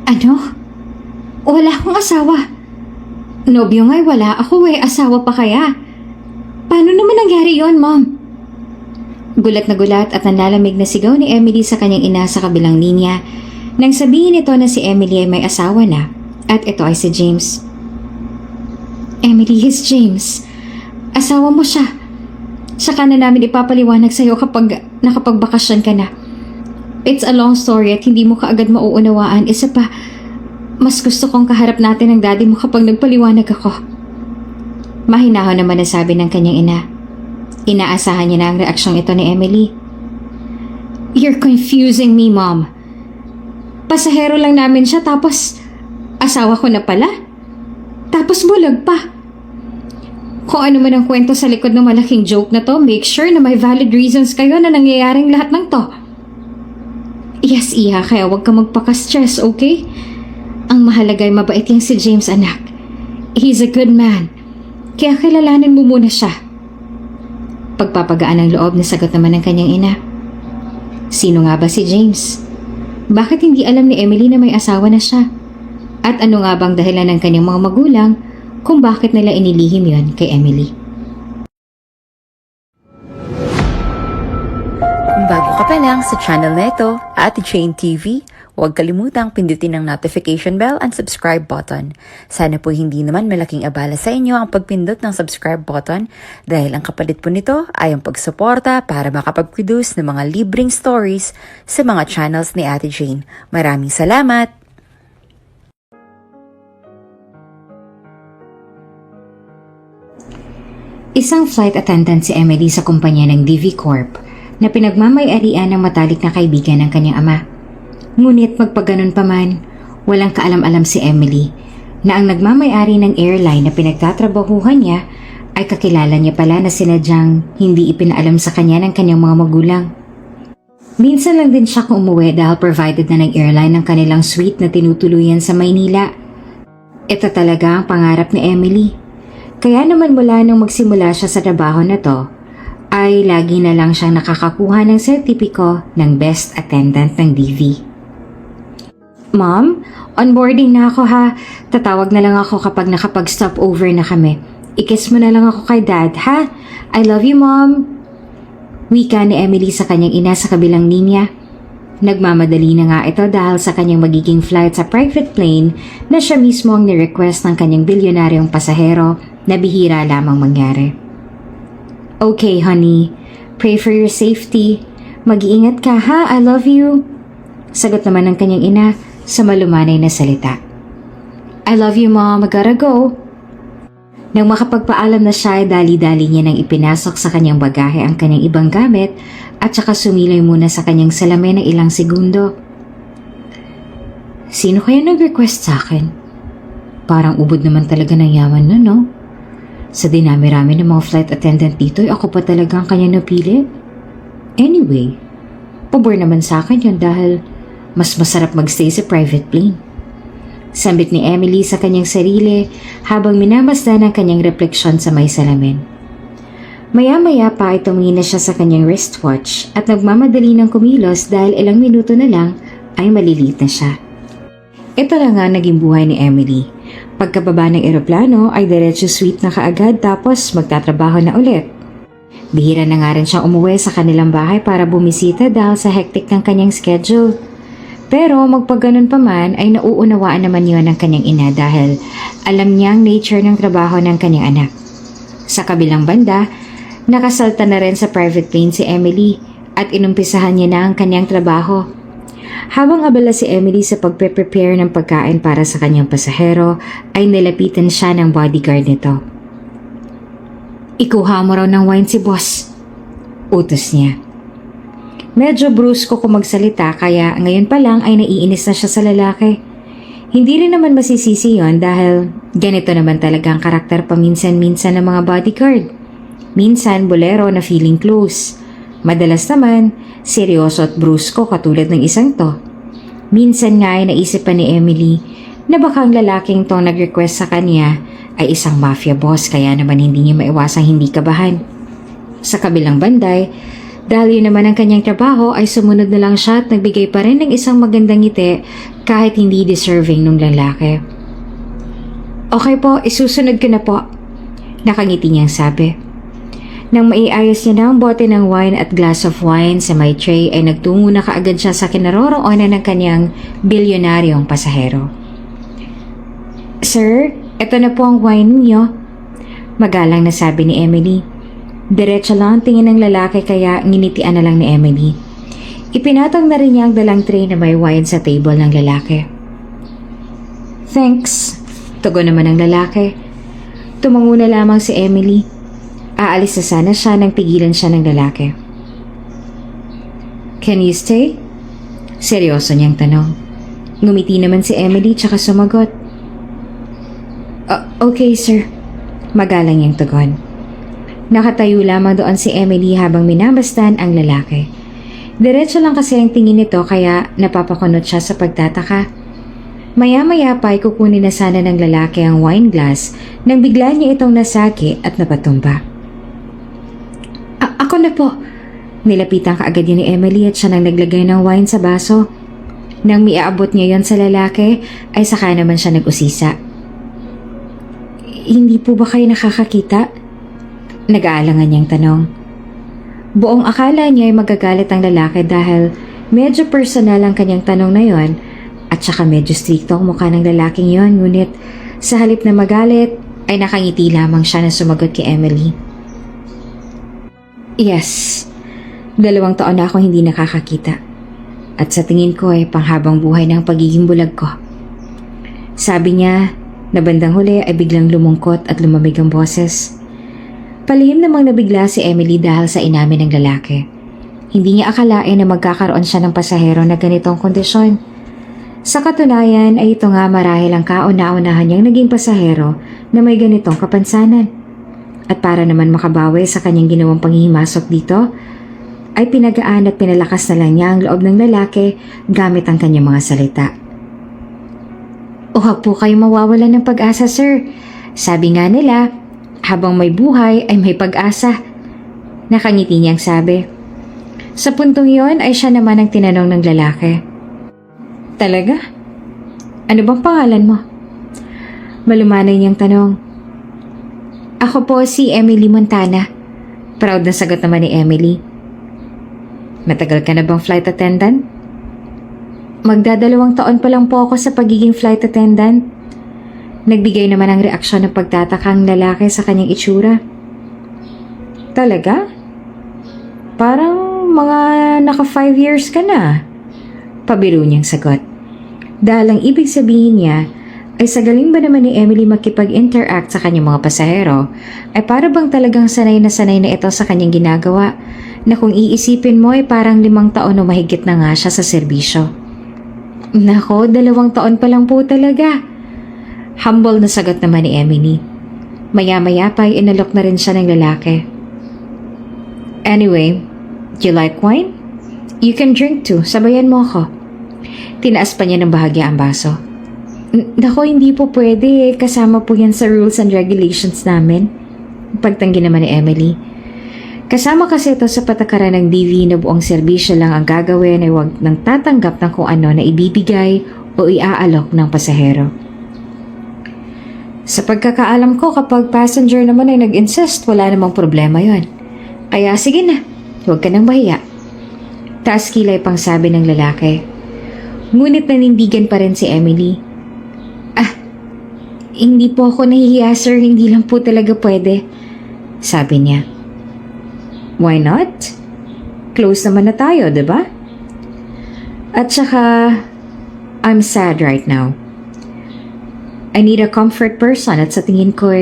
Ano? Wala akong asawa. Nobyo nga'y wala ako asawa pa kaya? Paano naman nangyari yon, Mom? Gulat na gulat at nanlalamig na sigaw ni Emily sa kanyang ina sa kabilang linya nang sabihin nito na si Emily ay may asawa na at ito ay si James. Emily, is James. Asawa mo siya. Saka na namin ipapaliwanag sa'yo kapag nakapagbakasyon ka na. It's a long story at hindi mo kaagad mauunawaan. Isa pa, mas gusto kong kaharap natin ng daddy mo kapag nagpaliwanag ako. Mahinahon naman na sabi ng kanyang ina. Inaasahan niya na ang reaksyong ito ni Emily. You're confusing me, Mom. Pasahero lang namin siya tapos asawa ko na pala. Tapos bulag pa. Kung ano man ang kwento sa likod ng malaking joke na to, make sure na may valid reasons kayo na nangyayaring lahat ng to. Yes, Iha, kaya huwag ka magpaka-stress, okay? Ang mahalaga ay mabait yung si James, anak. He's a good man. Kaya kilalanin mo muna siya. Pagpapagaan ng loob na sagot naman ng kanyang ina. Sino nga ba si James? Bakit hindi alam ni Emily na may asawa na siya? At ano nga bang dahilan ng kanyang mga magulang kung bakit nila inilihim yon kay Emily? Kung bago ka pa lang sa channel na ito, Ate Jane TV, huwag kalimutang pindutin ang notification bell and subscribe button. Sana po hindi naman malaking abala sa inyo ang pagpindot ng subscribe button dahil ang kapalit po nito ay ang pagsuporta para makapag-produce ng mga libreng stories sa mga channels ni Ate Jane. Maraming salamat! Isang flight attendant si Emily sa kumpanya ng DV Corp na pinagmamay-arian ng matalik na kaibigan ng kanyang ama. Ngunit magpaganon pa man, walang kaalam-alam si Emily na ang nagmamay-ari ng airline na pinagtatrabahuhan niya ay kakilala niya pala na sinadyang hindi ipinaalam sa kanya ng kanyang mga magulang. Minsan lang din siya umuwi dahil provided na ng airline ng kanilang suite na tinutuluyan sa Maynila. Ito talaga ang pangarap ni Emily. Kaya naman mula nung magsimula siya sa trabaho na to, ay lagi na lang siyang nakakakuha ng sertipiko ng best attendant ng DV. Mom, onboarding na ako ha. Tatawag na lang ako kapag nakapag-stop over na kami. I-kiss mo na lang ako kay Dad, ha? I love you, Mom. Wika ni Emily sa kanyang ina sa kabilang linya. Nagmamadali na nga ito dahil sa kanyang magiging flight sa private plane na siya mismo ang ni-request ng kanyang bilyonaryong pasahero na bihira lamang mangyari. Okay, honey. Pray for your safety. Mag-iingat ka, ha? I love you. Sagot naman ng kanyang ina sa malumanay na salita. I love you, Mom. I gotta go. Nang makapagpaalam na siya, dali-dali niya nang ipinasok sa kanyang bagahe ang kanyang ibang gamit at saka sumilay muna sa kanyang salamin ng ilang segundo. Sino kaya nag-request sa akin? Parang ubod naman talaga ng yaman na, no? Sa dinami-rami ng mga flight attendant dito, ako pa talaga ang kanya napili. Anyway, pabor naman sa akin yun dahil mas masarap magstay sa private plane. Sambit ni Emily sa kanyang sarili habang minamasdan ang kanyang refleksyon sa may salamin. Maya-maya pa ay tumingin na siya sa kanyang wristwatch at nagmamadali ng kumilos dahil ilang minuto na lang ay maliliit na siya. Ito lang nga naging buhay ni Emily. Pagkababa ng eroplano ay diretso suite na kaagad tapos magtatrabaho na ulit. Bihira na nga rin siyang umuwi sa kanilang bahay para bumisita dahil sa hectic ng kanyang schedule. Pero magpaganon pa man ay nauunawaan naman yon ng kanyang ina dahil alam niya ang nature ng trabaho ng kanyang anak. Sa kabilang banda, nakasalta na rin sa private plane si Emily at inumpisahan niya na ang kanyang trabaho. Habang abala si Emily sa pagpe-prepare ng pagkain para sa kanyang pasahero, ay nilapitan siya ng bodyguard nito. Ikuha mo raw ng wine si boss. Utos niya. Medyo brusko kung magsalita kaya ngayon pa lang ay naiinis na siya sa lalaki. Hindi rin naman masisisi yon dahil ganito naman talaga ang karakter paminsan-minsan ng mga bodyguard. Minsan bolero na feeling close. Madalas naman, seryoso at brusko katulad ng isang to. Minsan nga ay naisip pa ni Emily na baka ang lalaking tong nag-request sa kanya ay isang mafia boss kaya naman hindi niya maiwasang hindi kabahan. Sa kabilang banday, dahil yun naman ang kanyang trabaho ay sumunod na lang siya at nagbigay pa rin ng isang magandang ngiti kahit hindi deserving nung lalaki. Okay po, isusunod ko na po. Nakangiti niyang sabi. Nang maiayos niya na ang bote ng wine at glass of wine sa may tray ay nagtungo na kaagad siya sa kinaroroonan ng kanyang bilyonaryong pasahero. Sir, eto na po ang wine niyo. Magalang na sabi ni Emily. Diretso lang ang tingin ng lalaki kaya nginitian na lang ni Emily. Ipinatong na rin niya ang dalang tray na may wine sa table ng lalaki. Thanks, tugon naman ng lalaki. Tumango na lamang si Emily. Aalis na sana siya nang pigilan siya ng lalaki. Can you stay? Seryoso niyang tanong. Ngumiti naman si Emily tsaka sumagot. Okay sir. Magalang niyang tugon. Nakatayo lamang doon si Emily habang minabastan ang lalaki. Diretso lang kasi ang tingin nito kaya napapakunot siya sa pagtataka. Maya-maya pa ay kukunin na sana ng lalaki ang wine glass nang bigla niya itong nasagi at napatumba. Ako na po. Nilapitan kaagad yun ni Emily at siya nang naglagay ng wine sa baso. Nang miaabot niya yon sa lalaki ay saka naman siya nag-usisa. Hindi po ba kayo nakakakita? Nag-aalangan niyang tanong. Buong akala niya ay magagalit ang lalaki dahil medyo personal ang kanyang tanong na yon at saka medyo stricto ang mukha ng lalaking yon, ngunit sa halip na magalit ay nakangiti lamang siya na sumagot kay Emily. Yes, 2 taon na ako hindi nakakakita at sa tingin ko ay panghabang buhay ng pagiging bulag ko. Sabi niya na bandang huli ay biglang lumungkot at lumamig ang boses. Palihim namang nabigla si Emily dahil sa inamin ng lalaki. Hindi niya akalain na magkakaroon siya ng pasahero na ganitong kondisyon. Sa katunayan ay ito nga marahil ang kauna-unahan niyang naging pasahero na may ganitong kapansanan. At para naman makabawi sa kanyang ginawang panghihimasok dito, ay pinagaan at pinalakas na lang niya ang loob ng lalaki gamit ang kanyang mga salita. Huwag po kayo mawawalan ng pag-asa, sir. Sabi nga nila, habang may buhay ay may pag-asa. Nakangiti niyang sabi. Sa puntong yon ay siya naman ang tinanong ng lalaki. Talaga? Ano bang pangalan mo? Malumanay niyang tanong. Ako po si Emily Montana. Proud na sagot naman ni Emily. Matagal ka na bang flight attendant? Magdadalawang taon pa lang po ako sa pagiging flight attendant. Nagbigay naman ang reaksyon ng pagtatakang lalaki sa kanyang itsura. Talaga? Parang mga naka 5 years ka na. Pabiro niyang sagot. Dahil ang ibig sabihin niya ay sa galing ba naman ni Emily makipag-interact sa kanyang mga pasahero ay para bang talagang sanay na ito sa kanyang ginagawa na kung iisipin mo ay parang 5 taon o mahigit na nga siya sa serbisyo. Nako, 2 taon pa lang po talaga. Humble na sagot naman ni Emily. Maya-maya pa ay inalok na rin siya ng lalaki. Anyway, you like wine? You can drink too. Sabayan mo ako. Tinaas pa niya ng bahagya ang baso. Nako, hindi po pwede. Kasama po yan sa rules and regulations namin. Pagtanggi naman ni Emily. Kasama kasi ito sa patakaran ng DV na buong serbisyo lang ang gagawin ay huwag nang tatanggap ng kung ano na ibibigay o iaalok ng pasahero. Sa pagkakaalam ko, kapag passenger naman ay nag-insist, wala namang problema yon. Kaya sige na, huwag ka nang mahiya. Taas kilay pang sabi ng lalaki. Ngunit nanindigan pa rin si Emily. Hindi po ako nahihiya sir, hindi lang po talaga pwede. Sabi niya. Why not? Close naman na tayo, diba? At saka, I'm sad right now. I need a comfort person at sa tingin ko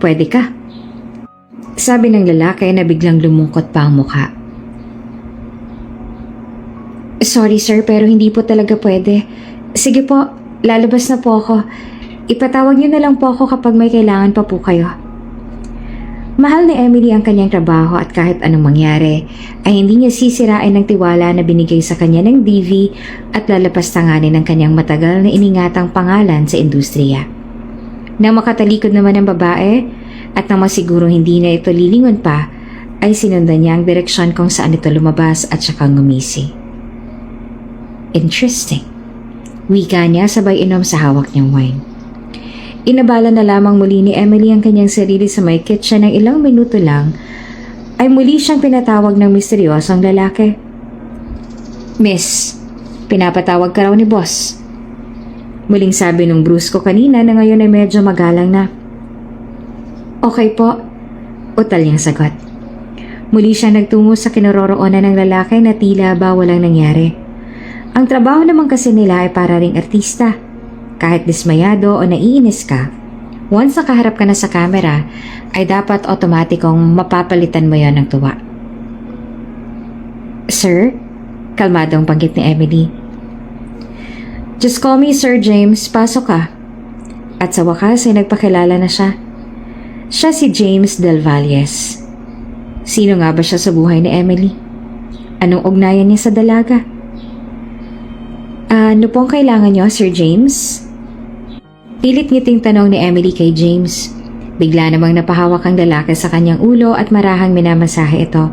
pwede ka. Sabi ng lalaki na biglang lumungkot pa ang mukha. Sorry sir, pero hindi po talaga pwede. Sige po, lalabas na po ako. Ipatawag niyo na lang po ako kapag may kailangan pa po kayo. Mahal ni Emily ang kanyang trabaho at kahit anong mangyari, ay hindi niya sisirain ng tiwala na binigay sa kanya ng DV at lalapastanganin ng kanyang matagal na iningatang pangalan sa industriya. Nang makatalikod naman ang babae at nang masiguro hindi na ito lilingon pa, ay sinundan niya ang direksyon kung saan ito lumabas at saka ngumisi. Interesting. Wika niya sabay inom sa hawak niyang wine. Inabala na lamang muli ni Emily ang kanyang sarili sa may kitchen ng ilang minuto lang ay muli siyang pinatawag ng misteryosong lalaki. Miss, pinapatawag ka raw ni boss. Muling sabi nung brusko kanina na ngayon ay medyo magalang na. Okay po, utal niyang sagot. Muli siya nagtungo sa kinaroroonan ng lalaki na tila ba walang nangyari. Ang trabaho naman kasi nila ay para ring artista. Kahit dismayado o naiinis ka, once nakaharap ka na sa camera, ay dapat otomatikong mapapalitan mo yon ng tuwa. Sir? Kalmadong banggit ni Emily. Just call me Sir James, pasok ka. At sa wakas ay nagpakilala na siya. Siya si James Del Valles. Sino nga ba siya sa buhay ni Emily? Anong ugnayan niya sa dalaga? Ano pong kailangan niyo, Sir James? Pilit ngiting tanong ni Emily kay James. Bigla namang napahawak ang lalaki sa kanyang ulo at marahang minamasahe ito.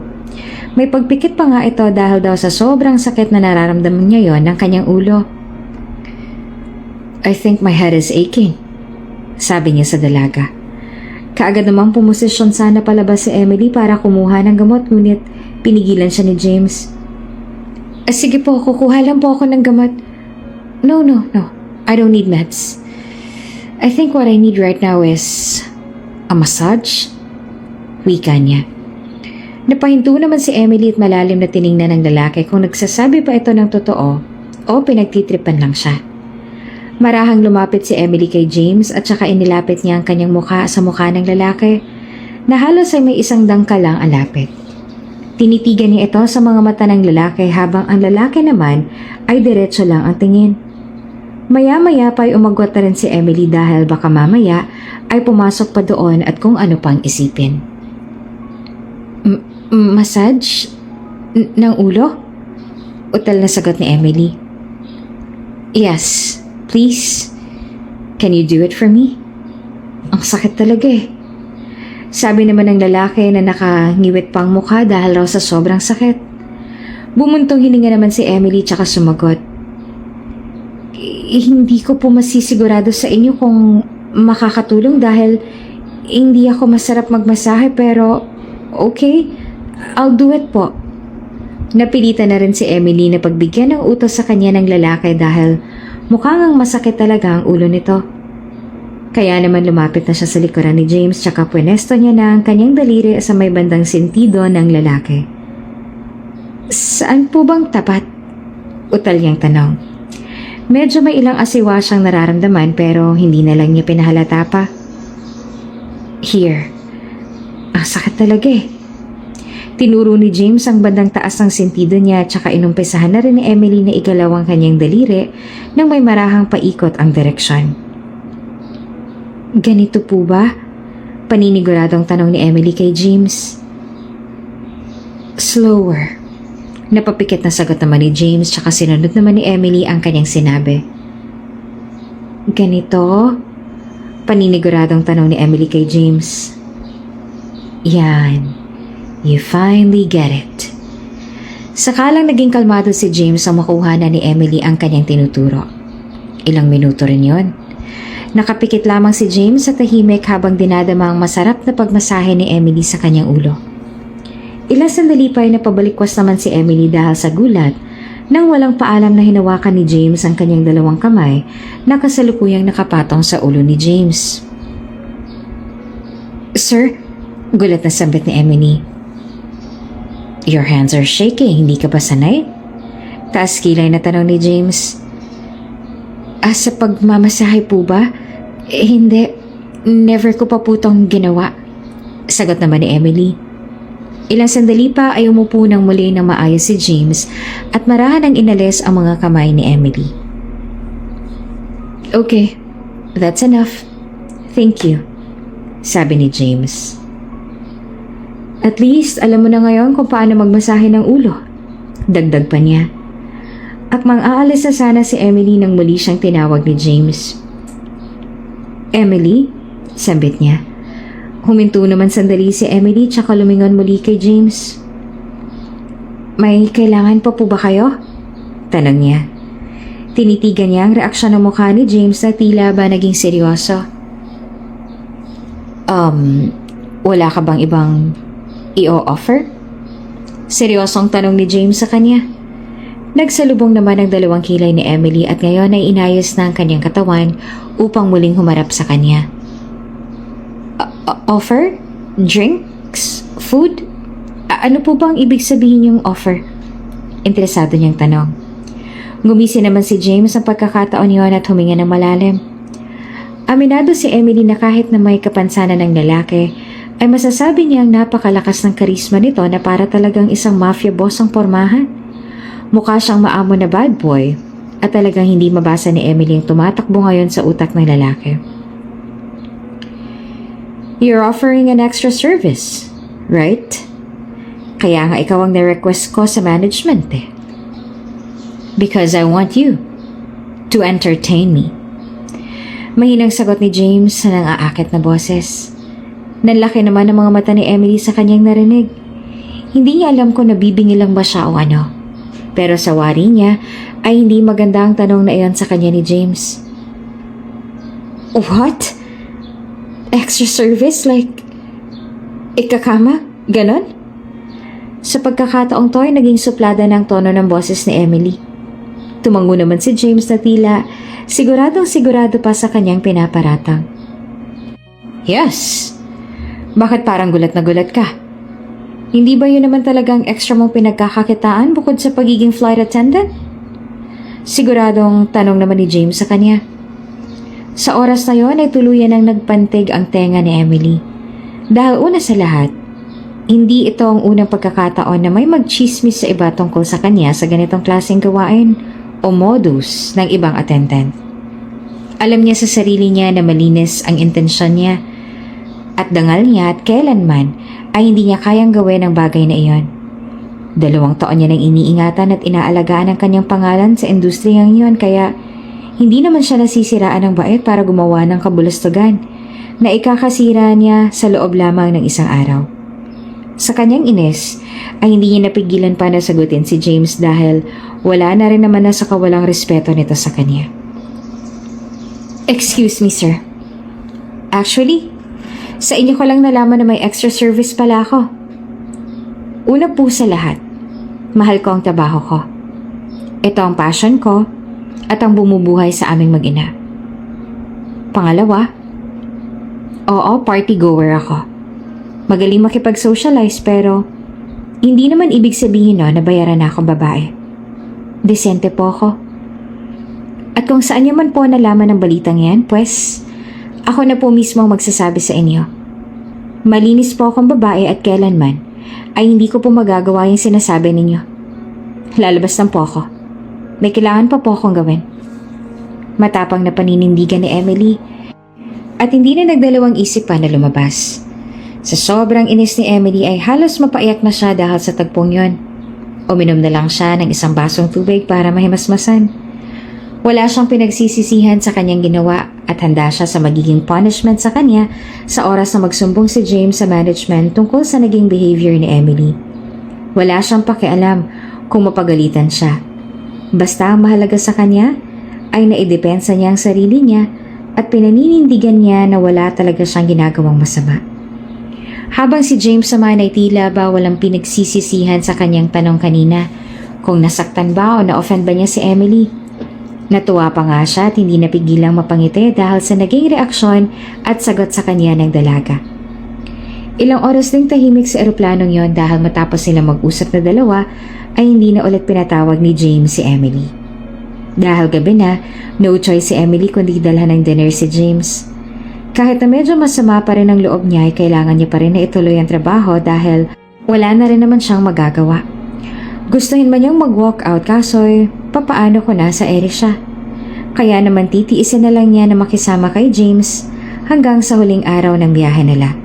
May pagpikit pa nga ito dahil daw sa sobrang sakit na nararamdaman niya yon ng kanyang ulo. I think my head is aching, sabi niya sa dalaga. Kaagad namang pumosisyon sana palabas si Emily para kumuha ng gamot ngunit pinigilan siya ni James. Sige po, kukuha lang po ako ng gamot. No. I don't need meds. I think what I need right now is a massage. Wika niya. Napahinto naman si Emily at malalim na tiningnan ng lalaki kung nagsasabi pa ito ng totoo o pinagtitripan lang siya. Marahang lumapit si Emily kay James at saka inilapit niya ang kanyang mukha sa mukha ng lalaki na halos ay may isang dangkal lang ang lapit. Tinitigan niya ito sa mga mata ng lalaki habang ang lalaki naman ay diretso lang ang tingin. Maya-maya pa ay umagwat na rin si Emily dahil baka mamaya ay pumasok pa doon at kung ano pang isipin. Massage? Ng ulo? Utal na sagot ni Emily. Yes, please. Can you do it for me? Ang sakit talaga eh. Sabi naman ng lalaki na nakangiwit pang mukha dahil raw sa sobrang sakit. Bumuntong hininga naman si Emily tsaka sumagot. Hindi ko po masisigurado sa inyo kung makakatulong dahil hindi ako masarap magmasahe pero okay, I'll do it po. Napilitan na rin si Emily na pagbigyan ng utos sa kanya ng lalaki dahil mukhang ang masakit talaga ang ulo nito. Kaya naman lumapit na siya sa likuran ni James tsaka pwenesto niya na ang kanyang daliri sa may bandang sentido ng lalaki. Saan po bang tapat? Utal niyang tanong. Medyo may ilang asiwa siyang nararamdaman pero hindi na lang niya pinahalata pa. Here. Ang sakit talaga eh. Tinuro ni James ang bandang taas ng sentido niya tsaka inumpisahan na rin ni Emily na igalaw ang kanyang daliri nang may marahang paikot ang direksyon. Ganito po ba? Paniniguradong tanong ni Emily kay James. Slower. Napapikit na sagot naman ni James tsaka sinunod naman ni Emily ang kanyang sinabi. Ganito? Paniniguradong tanong ni Emily kay James. Yan. You finally get it. Sakalang naging kalmado si James ang makuha na ni Emily ang kanyang tinuturo. Ilang minuto rin yon. Nakapikit lamang si James sa tahimik habang dinadama ang masarap na pagmasahe ni Emily sa kanyang ulo. Ilang sandali pa ay napabalikwas naman si Emily dahil sa gulat nang walang paalam na hinawakan ni James ang kanyang dalawang kamay na kasalukuyang nakapatong sa ulo ni James. Sir, gulat na sambit ni Emily. Your hands are shaking, hindi ka ba sanay? Taas kilay na tanong ni James. Sa pagmamasahe po ba? Hindi, never ko pa po itong ginawa. Sagot naman ni Emily. Ilang sandali pa ay umupo ng muli ng maayos si James at marahan ang inalis ang mga kamay ni Emily. Okay, that's enough. Thank you, sabi ni James. At least alam mo na ngayon kung paano magmasahe ng ulo. Dagdag pa niya. Akmang aalis na sana si Emily nang muli siyang tinawag ni James. Emily? Sambit niya. Huminto naman sandali si Emily tsaka lumingon muli kay James. May kailangan pa po ba kayo? Tanong niya. Tinitigan niya ang reaksyon ng mukha ni James na tila ba naging seryoso. Wala ka bang ibang i-offer? Seryosong tanong ni James sa kanya. Nagsalubong naman ang dalawang kilay ni Emily at ngayon ay inayos na ang kanyang katawan upang muling humarap sa kanya. Offer? Drinks? Food? Ano po bang ibig sabihin yung offer? Interesado niyang tanong. Ngumisi naman si James ang pagkakataon niyon at huminga ng malalim. Aminado si Emily na kahit na may kapansanan ng lalaki, ay masasabi niyang napakalakas ng karisma nito na para talagang isang mafia boss ang pormahan. Mukha siyang maamo na bad boy at talagang hindi mabasa ni Emily ang tumatakbo ngayon sa utak ng lalaki. You're offering an extra service, right? Kaya nga ikaw ang na-request ko sa management eh. Because I want you to entertain me. Mahinang sagot ni James sa nang-aakit na boses. Nanlaki naman ang mga mata ni Emily sa kanyang narinig. Hindi niya alam kung nabibingi lang ba siya o ano. Pero sa wari niya ay hindi maganda ang tanong na iyon sa kanya ni James. What? Extra service? Like, ikakama? Ganon? Sa pagkakataong to ay naging suplada ng tono ng boses ni Emily. Tumango naman si James na tila siguradong sigurado pa sa kanyang pinaparatang. Yes. Bakit parang gulat na gulat ka? Hindi ba yun naman talagang extra mong pinagkakakitaan bukod sa pagiging flight attendant? Siguradong tanong naman ni James sa kanya. Sa oras na yon ay tuluyan ang nagpantig ang tenga ni Emily. Dahil una sa lahat, hindi ito ang unang pagkakataon na may magchismis sa iba tungkol sa kanya sa ganitong klaseng gawain o modus ng ibang attendant. Alam niya sa sarili niya na malinis ang intensyon niya at dangal niya at kailanman ay hindi niya kayang gawin ang bagay na iyon. 2 taon niya nang iniingatan at inaalagaan ang kanyang pangalan sa industriyang iyon kaya hindi naman siya nasisiraan ng bait para gumawa ng kabulastugan na ikakasira niya sa loob lamang ng isang araw. Sa kanyang inis ay hindi niya napigilan pa na sagutin si James dahil wala na rin naman na sa kawalang respeto nito sa kanya. Excuse me, sir. Actually, sa inyo ko lang nalaman na may extra service pala ako. Una po sa lahat, mahal ko ang trabaho ko. Ito ang passion ko at ang bumubuhay sa aming mag-ina. Pangalawa, oo, party goer ako. Magaling makipag-socialize pero hindi naman ibig sabihin na bayaran na akong babae. Desente po ako. At kung saan niyo man po nalaman ng balitang yan, pues ako na po mismo ang magsasabi sa inyo. Malinis po akong babae at kailanman ay hindi ko po magagawa yung sinasabi ninyo. Lalabas lang po ako. May kailangan pa po akong gawin. Matapang na paninindigan ni Emily at hindi na nagdalawang isip pa na lumabas. Sa sobrang inis ni Emily ay halos mapaiyak na siya dahil sa tagpong yon. Uminom na lang siya ng isang basong tubig para mahimasmasan. Wala siyang pinagsisisihan sa kanyang ginawa at handa siya sa magiging punishment sa kanya sa oras na magsumbong si James sa management tungkol sa naging behavior ni Emily. Wala siyang pakialam kung mapagalitan siya. Basta ang mahalaga sa kanya ay naidepensa niya ang sarili niya at pinaninindigan niya na wala talaga siyang ginagawang masama. Habang si James naman ay tila ba walang pinagsisisihan sa kanyang tanong kanina kung nasaktan ba o na-offend ba niya si Emily. Natuwa pa nga siya at hindi napigilang mapangiti dahil sa naging reaksyon at sagot sa kanya ng dalaga. Ilang oras ding tahimik sa eroplanong yon dahil matapos sila mag-usap na dalawa ay hindi na ulit pinatawag ni James si Emily. Dahil gabi na, no choice si Emily kundi dalhan ng dinner si James. Kahit na medyo masama pa rin ang loob niya ay kailangan niya pa rin na ituloy ang trabaho dahil wala na rin naman siyang magagawa. Gustuhin man niyang mag-walk out kaso'y papaano ko na sa ere siya. Kaya naman titiisin na lang niya na makisama kay James hanggang sa huling araw ng biyahe nila.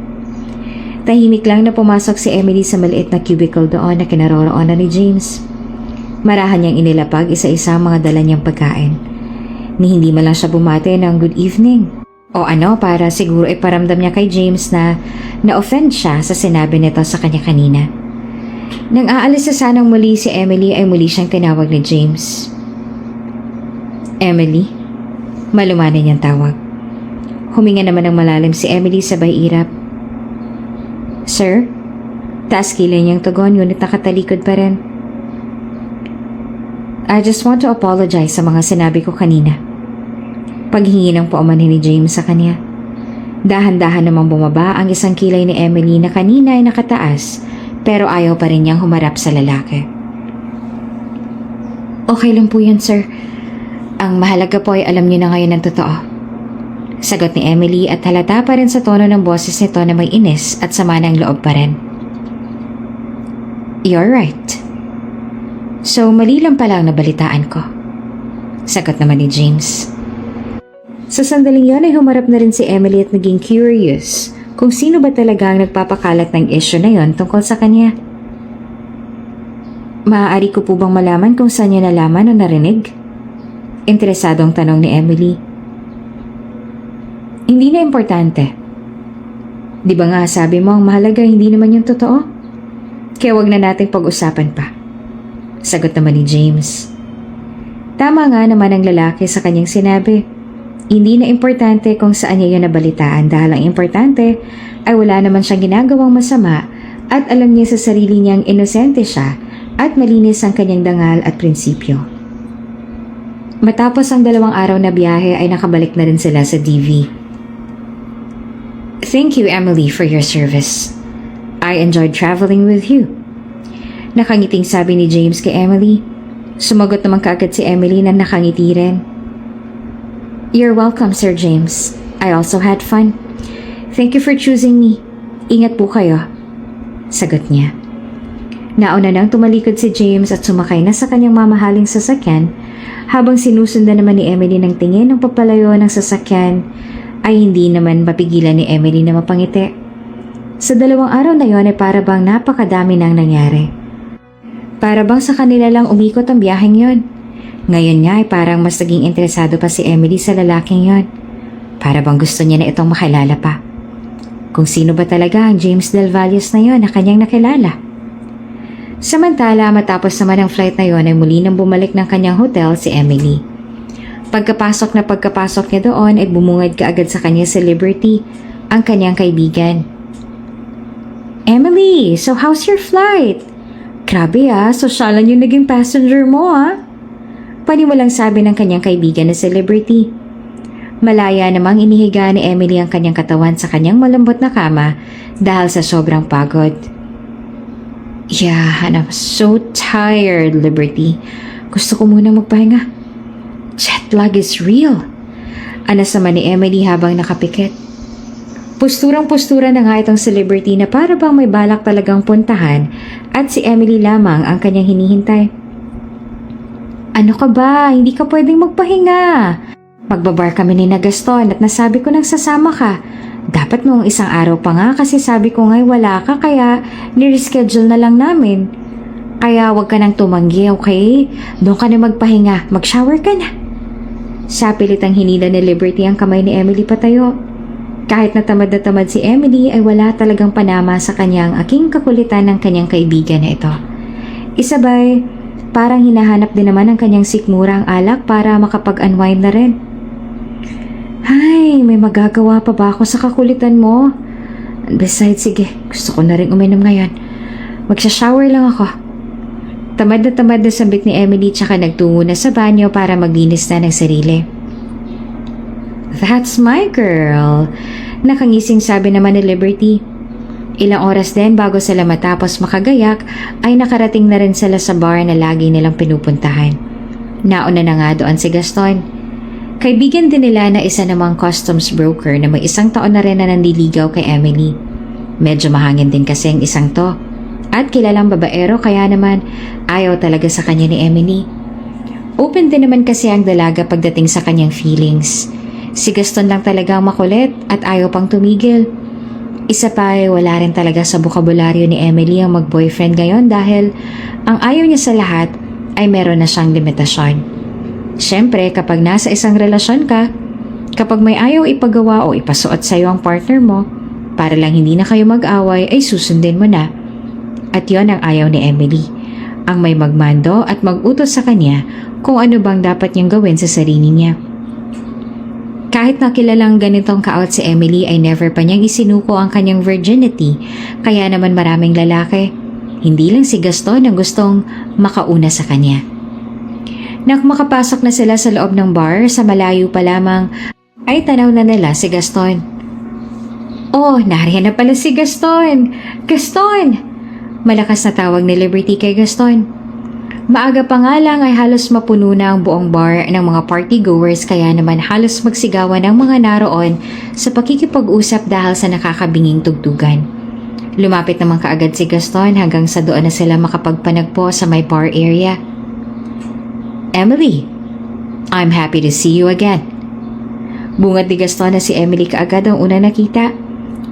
Tahimik lang na pumasok si Emily sa maliit na cubicle doon na kinaroroonan ni James. Marahan niyang inilapag isa-isa ang mga dala niyang pagkain. Ni hindi man lang siya bumate ng good evening. O ano para siguro iparamdam niya kay James na na-offend siya sa sinabi nito sa kanya kanina. Nang aalis na sanang muli si Emily ay muli siyang tinawag ni James. Emily? Malumanay niyang tawag. Huminga naman ng malalim si Emily sabay irap. Sir? Taas kilay niyang tugon ngunit nakatalikod pa rin. I just want to apologize sa mga sinabi ko kanina. Paghingi ng paumanhin ni James sa kanya. Dahan-dahan namang bumaba ang isang kilay ni Emily na kanina ay nakataas pero ayaw pa rin niyang humarap sa lalaki. Okay lang po yan, sir. Ang mahalaga po ay alam niyo na ngayon ang totoo. Sagot ni Emily at halata pa rin sa tono ng boses nito na may inis at sama ng loob pa rin. You're right. So mali lang pala ang nabalitaan ko. Sagot naman ni James. Sa sandaling yon ay humarap na rin si Emily at naging curious kung sino ba talaga ang nagpapakalat ng issue na yon tungkol sa kanya. Maaari ko po bang malaman kung saan niya nalaman o narinig? Interesadong tanong ni Emily. Hindi na importante. Di ba nga sabi mo ang mahalaga hindi naman yung totoo? Kaya wag na nating pag-usapan pa. Sagot naman ni James. Tama nga naman ang lalaki sa kanyang sinabi. Hindi na importante kung saan niya yun nabalitaan dahil ang importante ay wala naman siyang ginagawang masama at alam niya sa sarili niyang inosente siya at malinis ang kanyang dangal at prinsipyo. Matapos ang 2 araw na biyahe ay nakabalik na rin sila sa DV. Thank you, Emily, for your service. I enjoyed traveling with you. Nakangiting sabi ni James kay Emily. Sumagot naman kaagad si Emily na nakangiti rin. You're welcome, Sir James. I also had fun. Thank you for choosing me. Ingat po kayo. Sagot niya. Nauna nang tumalikod si James at sumakay na sa kanyang mamahaling sasakyan habang sinusundan naman ni Emily ng tingin ng papalayo ng sasakyan ay hindi naman mapigilan ni Emily na mapangiti. Sa 2 araw na yon ay para bang napakadami nang nangyari. Para bang sa kanila lang umikot ang biyaheng yon. Ngayon nga ay parang mas naging interesado pa si Emily sa lalaking yon. Para bang gusto niya na itong makilala pa. Kung sino ba talaga ang James Del Valles na yon na kanyang nakilala. Samantala, matapos naman ang flight na yon ay muli nang bumalik ng kanyang hotel si Emily. Pagkapasok niya doon ay bumungad kaagad sa kanya sa Liberty, ang kanyang kaibigan. Emily, so how's your flight? Grabe sosyalan yung naging passenger mo Paniwalang sabi ng kanyang kaibigan na si Liberty. Malaya namang inihiga ni Emily ang kanyang katawan sa kanyang malambot na kama dahil sa sobrang pagod. Yeah, and I'm so tired, Liberty. Gusto ko muna magpahinga. Jet lag is real. Anas naman ni Emily habang nakapikit. Posturang-postura na nga itong si Liberty na para bang may balak talagang puntahan at si Emily lamang ang kanyang hinihintay. Ano ka ba? Hindi ka pwedeng magpahinga. Magbabar kami ni Gaston at nasabi ko nang sasama ka. Dapat noong isang araw pa nga kasi sabi ko nga'y wala ka kaya nireschedule na lang namin. Kaya wag ka nang tumanggi, okay? Doon ka na magpahinga. Mag-shower ka na. Sa pilitang hinila ni Liberty ang kamay ni Emily patayo. Kahit na tamad si Emily ay wala talagang panama sa kanyang aking kakulitan ng kanyang kaibigan na ito. Isabay, parang hinahanap din naman ng kanyang sikmura ang alak para makapag-unwind na rin. Hay, may magagawa pa ba ako sa kakulitan mo? Besides, sige, gusto ko na rin uminom ngayon. Magsha-shower lang ako. Tamad na sabik ni Emily tsaka nagtungo na sa banyo para maglinis na ng sarili. That's my girl. Nakangising sabi naman ni Liberty. Ilang oras din bago sila matapos makagayak ay nakarating na rin sila sa bar na lagi nilang pinupuntahan. Nauna na nga doon si Gaston. Kaibigan din nila na isa namang customs broker na may 1 taon na rin na nandiligaw kay Emily. Medyo mahangin din kasi ang isang to. At kilalang babaero kaya naman ayaw talaga sa kanya ni Emily. Open din naman kasi ang dalaga pagdating sa kanyang feelings. Si Gaston lang talaga ang makulit at ayaw pang tumigil. Isa pa ay wala rin talaga sa bokabularyo ni Emily ang mag-boyfriend ngayon dahil ang ayaw niya sa lahat ay meron na siyang limitasyon. Siyempre kapag nasa isang relasyon ka, kapag may ayaw ipagawa o ipasuot sa iyo ang partner mo, para lang hindi na kayo mag-away ay susundin mo na. At yon ang ayaw ni Emily. ang may magmando at mag-utos sa kanya kung ano bang dapat niyang gawin sa sarili niya. Kahit nakilalang ganitong ka-out si Emily ay never pa niyang isinuko ang kanyang virginity, kaya naman maraming lalaki, hindi lang si Gaston ang gustong makauna sa kanya. Nang makapasok na sila sa loob ng bar, sa malayo pa lamang ay tanaw na nila si Gaston. Oh, nariyan na pala si Gaston! Gaston! Malakas na tawag ni Liberty kay Gaston. Maaga pa nga lang ay halos mapuno na ang buong bar ng mga party-goers, kaya naman halos magsigawan ang mga naroon sa pakikipag-usap dahil sa nakakabinging tugtugan. Lumapit naman kaagad si Gaston hanggang sa doon na sila makapagpanagpo sa may bar area. Emily, I'm happy to see you again. Bungad ni Gaston na si Emily kaagad ang una nakita.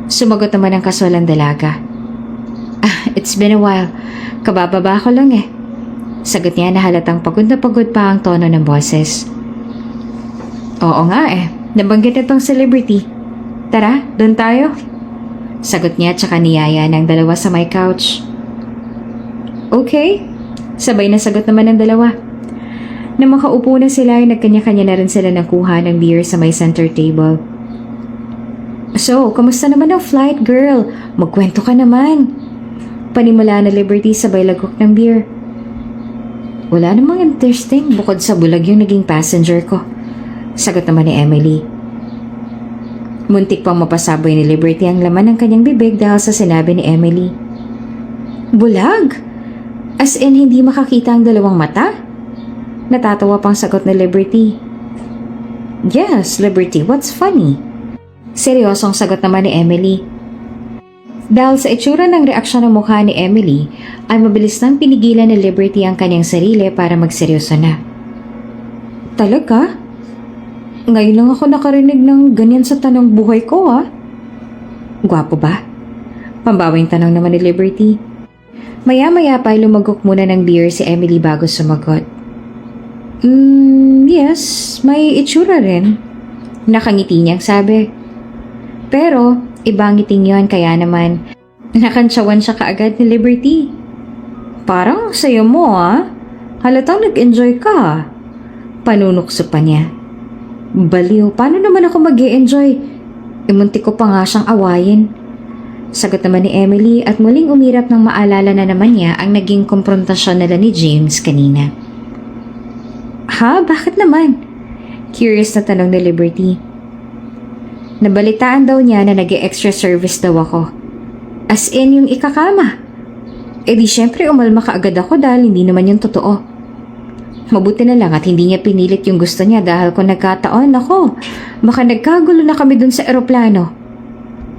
Sumagot naman ang kasualang dalaga. It's been a while. Kabababa ko lang eh. Sagot niya na halatang pagod na pagod pa ang tono ng boses. Oo nga eh. Nabanggit itong celebrity. Tara, doon tayo. Sagot niya tsaka niyaya ng dalawa sa may couch. Okay. Sabay na sagot naman ng dalawa. Nang makaupo na sila ay nagkanya-kanya na rin sila nakuha ng beer sa may center table. So, kamusta naman ang flight, girl? Magkwento ka naman. Panimula na Liberty sabay lagok ng beer. Wala namang interesting bukod sa bulag yung naging passenger ko. Sagot naman ni Emily. Muntik pang mapasaboy ni Liberty ang laman ng kanyang bibig dahil sa sinabi ni Emily. Bulag? As in hindi makakita ang dalawang mata? Natatawa pang sagot ni Liberty. Yes, Liberty, what's funny? Seryosong sagot naman ni Emily. Dahil sa itsura ng reaksyon ng mukha ni Emily, ay mabilis nang pinigilan ni Liberty ang kanyang sarili para magseryoso na. Talaga? Ngayon lang ako nakarinig ng ganyan sa tanong buhay ko Gwapo ba? Pambawing tanong naman ni Liberty. Maya-maya pa ay lumagok muna ng beer si Emily bago sumagot. Yes, may itsura rin. Nakangiti niyang sabi. Pero, ibang ngiting yon kaya naman nakantsawan siya kaagad ni Liberty. Parang sayo mo Halatang nag-enjoy ka Panunukso pa niya. Baliw, paano naman ako mag-e-enjoy? Muntik ko pa nga siyang awayin. Sagot naman ni Emily at muling umirap nang maalala na naman niya ang naging komprontasyon nila ni James kanina. Ha? Bakit naman? Curious na tanong ni Liberty. Nabalitaan daw niya na nag-extra service daw ako. As in yung ikakama. E di syempre umalma kaagad ako dahil hindi naman yung totoo. Mabuti na lang at hindi niya pinilit yung gusto niya dahil kung nagkataon ako, baka nagkagulo na kami dun sa eroplano.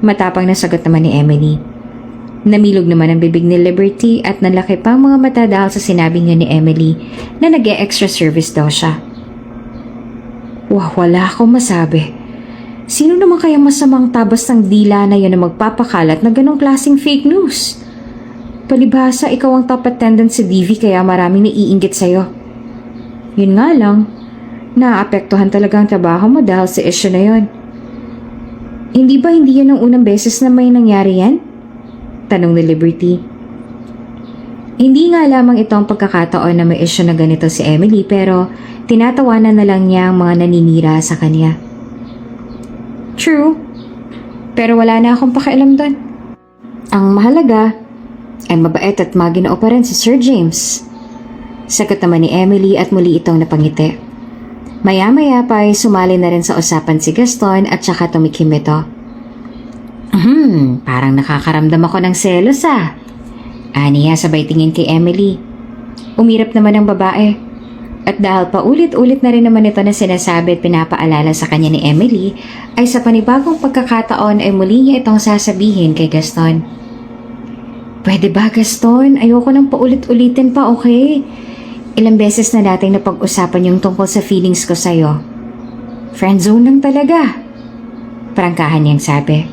Matapang na sagot naman ni Emily. Namilog naman ang bibig ni Liberty at nanlaki pa ang mga mata dahil sa sinabi niya ni Emily na nag-extra service daw siya. Wala akong masabi. Sino naman kaya masamang tabas ng dila na yun na magpapakalat na ganong klaseng fake news? Palibhasa, ikaw ang top attendant sa DV kaya maraming naiinggit sa'yo. Yun nga lang, naapektuhan talaga ang trabaho mo dahil sa issue na yun. Hindi yun ang unang beses na may nangyari yan? Tanong ni Liberty. Hindi nga lamang ito ang pagkakataon na may issue na ganito si Emily pero tinatawanan na lang niya ang mga naninira sa kanya. True, pero wala na akong pakialam doon. Ang mahalaga ay mabait at maginoo pa rin si Sir James. Sagot naman ni Emily at muli itong napangiti. Maya-maya pa ay sumali na rin sa usapan si Gaston at saka tumikim ito. Parang nakakaramdam ako ng selos Aniya sabay tingin kay Emily. Umirap naman ang babae. At dahil paulit-ulit na rin naman ito na sinasabi at pinapaalala sa kanya ni Emily, ay sa panibagong pagkakataon ay muli niya itong sasabihin kay Gaston. Pwede ba Gaston? Ayoko nang paulit-ulitin pa, okay? Ilang beses na dating napag-usapan yung tungkol sa feelings ko sa'yo. Friendzone lang talaga. Prangkahan niyang sabi.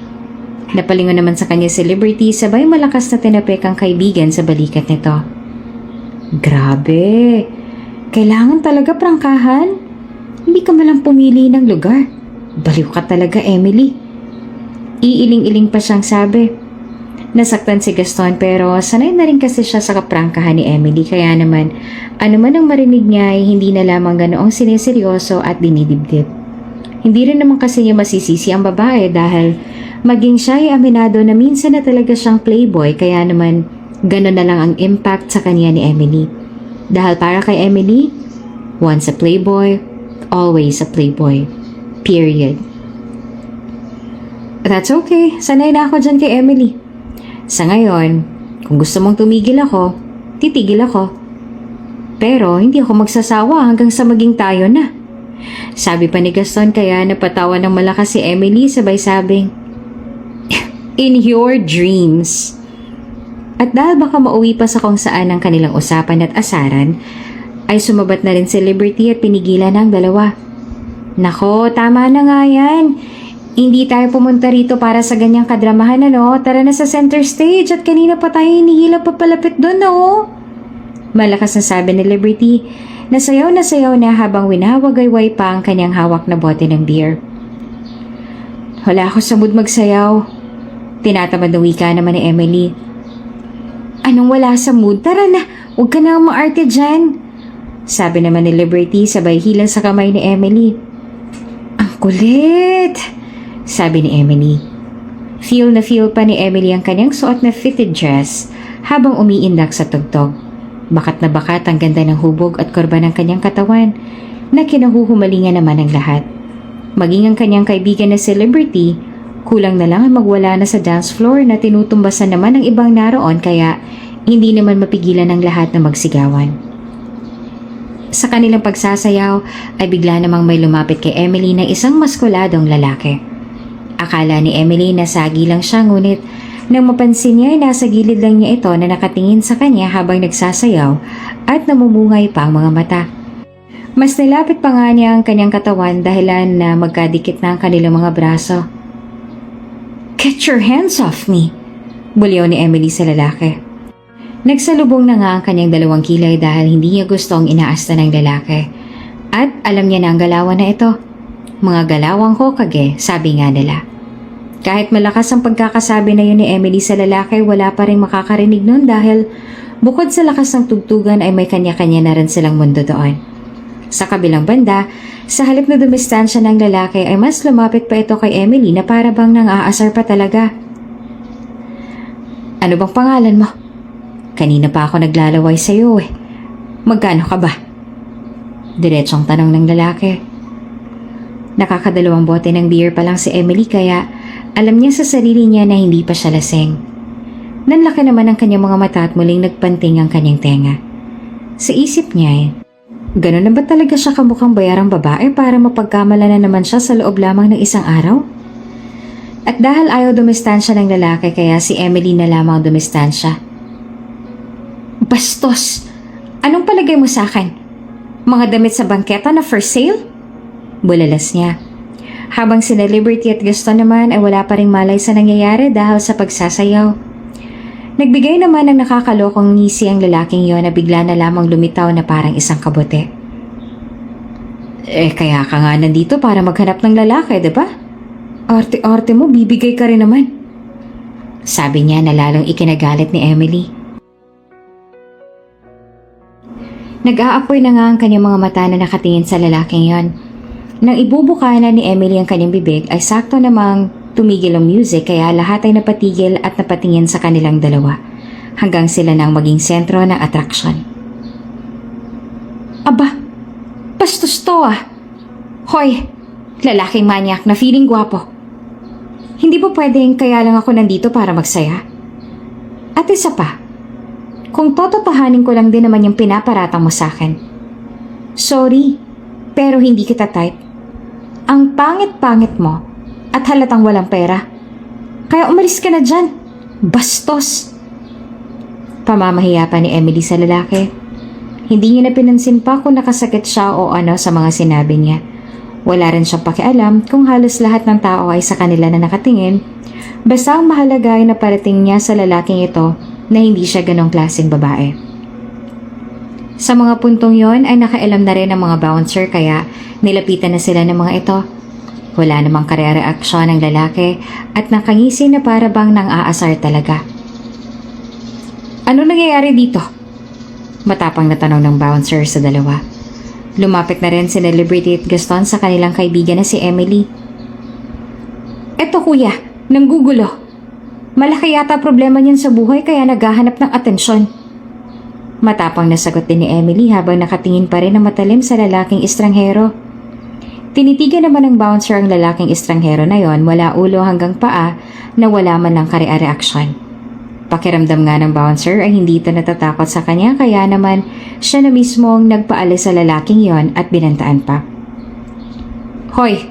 Napalingon naman sa kanya si Liberty sabay malakas na tinapik ang kaibigan sa balikat nito. Grabe! Kailangan talaga prangkahan. Hindi ka malang pumili ng lugar. Baliw ka talaga, Emily. Iiling-iling pa siyang sabi. Nasaktan si Gaston pero sanay na rin kasi siya sa kaprangkahan ni Emily kaya naman ano man ang marinig niya ay hindi na lamang ganoong sineseryoso at dinidibdib. Hindi rin naman kasi niya masisisi ang babae dahil maging siya ay aminado na minsan na talaga siyang playboy kaya naman gano'n na lang ang impact sa kanya ni Emily. Dahil para kay Emily, once a playboy, always a playboy. Period. That's okay. Sanay na ako dyan kay Emily. Sa ngayon, kung gusto mong tumigil ako, titigil ako. Pero hindi ako magsasawa hanggang sa maging tayo na. Sabi pa ni Gaston kaya napatawa ng malakas si Emily sabay sabing, "In your dreams." At dahil baka mauwi pa sa kung saan ang kanilang usapan at asaran, ay sumabat na rin si Liberty at pinigilan ng dalawa. Nako, tama na nga yan. Hindi tayo pumunta rito para sa ganyang kadramahan, ano? Tara na sa center stage at kanina pa tayo hinihila papalapit doon, no? Malakas na sabi ni Liberty. Nasayaw na habang winawagayway pa ang kanyang hawak na bote ng beer. Wala ako sa mood magsayaw. Tinatamad ng wika naman ni Emily. Anong wala sa mood? Tara na, huwag ka na maarte dyan. Sabi naman ni Liberty sabay hilang sa kamay ni Emily. Ang kulit! Sabi ni Emily. Feel na feel pa ni Emily ang kanyang suot na fitted dress habang umiindak sa tugtog. Bakat na bakat ang ganda ng hubog at kurba ng kanyang katawan na kinahuhumalingan naman ng lahat. Maging ang kanyang kaibigan na si Liberty, kulang na lang ang magwala na sa dance floor na tinutumbasan naman ng ibang naroon kaya hindi naman mapigilan ng lahat na magsigawan. Sa kanilang pagsasayaw ay bigla namang may lumapit kay Emily na isang maskuladong lalaki. Akala ni Emily na sagi lang siya ngunit nang mapansin niya ay nasa gilid lang niya ito na nakatingin sa kanya habang nagsasayaw at namumungay pa ang mga mata. Mas nilapit pa nga niya ang kanyang katawan dahilan na magkadikit na ang kanilang mga braso. "Get your hands off me!" Buliw ni Emily sa lalaki. Nagsalubong na nga ang kanyang dalawang kilay dahil hindi niya gustong inaasta ng lalaki. At alam niya na ang galawan na ito. Mga galawang Hokage, sabi nga nila. Kahit malakas ang pagkakasabi na yun ni Emily sa lalaki, wala pa rin makakarinig nun dahil bukod sa lakas ng tugtugan ay may kanya-kanya na rin silang mundo doon. Sa kabilang banda, sa halip na dumistansya ng lalaki ay mas lumapit pa ito kay Emily na para bang nang-aasar pa talaga. "Ano bang pangalan mo? Kanina pa ako naglalaway sa iyo eh. Magkano ka ba?" Diretsong tanong ng lalaki. Nakakadalawang bote ng beer pa lang si Emily kaya alam niya sa sarili niya na hindi pa siya lasing. Nanlaki naman ang kanyang mga mata at muling nagpanting ang kanyang tenga. Sa isip niya gano'n na ba talaga siya kamukhang bayarang babae para mapagkamala na naman siya sa loob lamang ng isang araw? At dahil ayaw dumistansya ng lalaki kaya si Emily na lamang dumistansya. "Bastos! Anong palagay mo sa akin? Mga damit sa bangketa na for sale?" Bulalas niya. Habang sina Liberty at Gaston naman ay wala pa ring malay sa nangyayari dahil sa pagsasayaw. Nagbigay naman ng nakakalokong ngisi ang lalaking yon na bigla na lamang lumitaw na parang isang kabote. Kaya ka nga nandito para maghanap ng lalaki, diba? Arte-arte mo, bibigay ka rin naman. Sabi niya na lalong ikinagalit ni Emily. Nag-aapoy na nga ang kanyang mga mata na nakatingin sa lalaking yon. Nang ibubuka na ni Emily ang kanyang bibig ay sakto namang tumigil ang music kaya lahat ay napatigil at napatingin sa kanilang dalawa hanggang sila nang maging sentro ng attraction. "Aba, bastos to ah! Hoy, lalaking manyak na feeling gwapo. Hindi po pwedeng kaya lang ako nandito para magsaya? At isa pa, kung tototohanin ko lang din naman yung pinaparatang mo sa akin. Sorry, pero hindi kita type. Ang pangit-pangit mo at halatang walang pera. Kaya umalis ka na dyan. Bastos!" Pamamahiya pa ni Emily sa lalaki. Hindi niya na pinansin pa kung nakasakit siya o ano sa mga sinabi niya. Wala rin siyang pakialam kung halos lahat ng tao ay sa kanila na nakatingin. Basta ang mahalaga ay naparating niya sa lalaking ito na hindi siya ganong klaseng babae. Sa mga puntong yon ay nakailam na rin ang mga bouncer kaya nilapitan na sila ng mga ito. Wala namang kare-reaksyon ng lalaki at nakangisi na para bang nang aasar talaga. Ano nangyayari dito? Matapang na tanong ng bouncer sa dalawa. Lumapit na rin si Liberty at Gaston sa kanilang kaibigan na si Emily. Eto kuya, nanggugulo. Malaki yata problema niyan sa buhay kaya naghahanap ng atensyon. Matapang na sagot din ni Emily habang nakatingin pa rin ng matalim sa lalaking estranghero. Tinitigan naman ng bouncer ang lalaking estranghero na yon mula ulo hanggang paa na wala man lang kare-reaksyon. Pakiramdam nga ng bouncer ay hindi ito natatakot sa kanya kaya naman siya na mismo ang nagpaalis sa lalaking yon at binantaan pa. Hoy!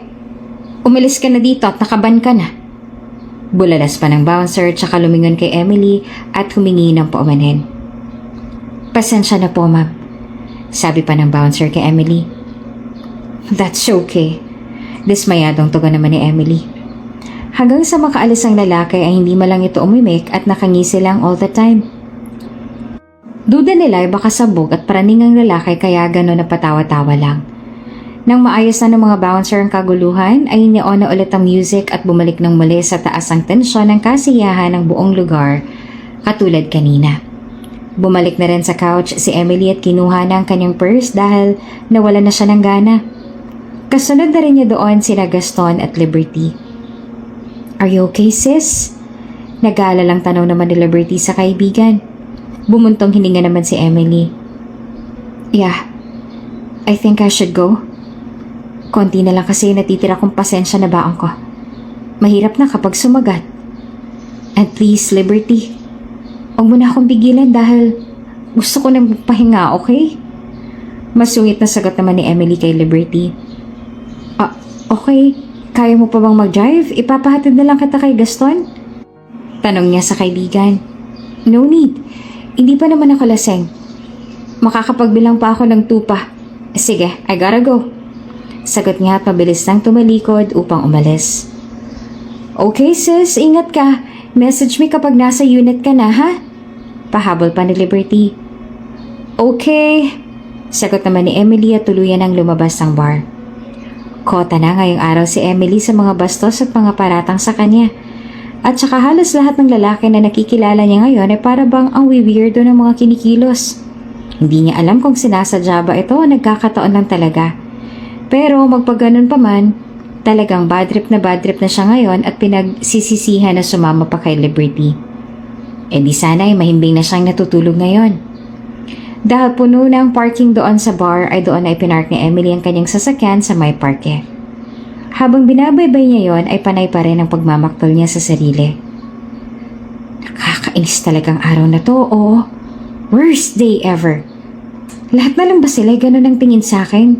Umalis ka na dito at nakaban ka na. Bulalas pa ng bouncer tsaka lumingon kay Emily at humingi ng paumanhin. Pasensya na po ma'am, sabi pa ng bouncer kay Emily. That's okay. Dismayadong tugon naman ni Emily. Hanggang sa makaalis ang lalaki ay hindi malang ito umimik at nakangisi lang all the time. Duda nila ay baka sabog at praning ang lalaki kaya gano'n na patawa-tawa lang. Nang maayos na ng mga bouncer ang kaguluhan ay inion na ulit ang music at bumalik ng muli sa taas ang tensyon ng kasiyahan ng buong lugar katulad kanina. Bumalik na rin sa couch si Emily at kinuha na ang kanyang purse dahil nawala na siya ng gana. Kasunod na rin niya doon sina Gaston at Liberty. Are you okay sis? Nag-aalalang tanong naman ni Liberty sa kaibigan. Bumuntong hininga naman si Emily. Yeah, I think I should go. Konti na lang kasi natitira kong pasensya na baon ko. Mahirap na kapag sumagat. And please, Liberty, huwag mo na akong pigilan dahil gusto ko nang pahinga, okay? Masungit na sagot naman ni Emily kay Liberty. Okay, kaya mo pa bang mag-drive? Ipapahatid na lang kita kay Gaston? Tanong niya sa kaibigan. No need, hindi pa naman ako laseng. Makakapagbilang pa ako ng tupa. Sige, I gotta go. Sagot niya at mabilis nang tumalikod upang umalis. Okay sis, ingat ka. Message me kapag nasa unit ka na ha? Pahabol pa ni Liberty. Okay. Sagot naman ni Emily at tuluyan ang lumabas ng bar. Kota na ngayong araw si Emily sa mga bastos at mga paratang sa kanya. At saka halos lahat ng lalaki na nakikilala niya ngayon ay para bang ang weirdo ng mga kinikilos. Hindi niya alam kung sinasadya ba ito o nagkakataon lang talaga. Pero magpaganon pa man, talagang bad trip na siya ngayon at pinagsisisihan na sumama pa kay Liberty. E di sana ay mahimbing na siyang natutulog ngayon. Dahil puno na ang parking doon sa bar ay doon ay pinark ni Emily ang kanyang sasakyan sa may parke. Habang binabaybay niya yon ay panay pa rin ang pagmamaktol niya sa sarili. Nakakainis talagang araw na to, oh. Worst day ever. Lahat na lang ba sila ganun ang tingin sa akin?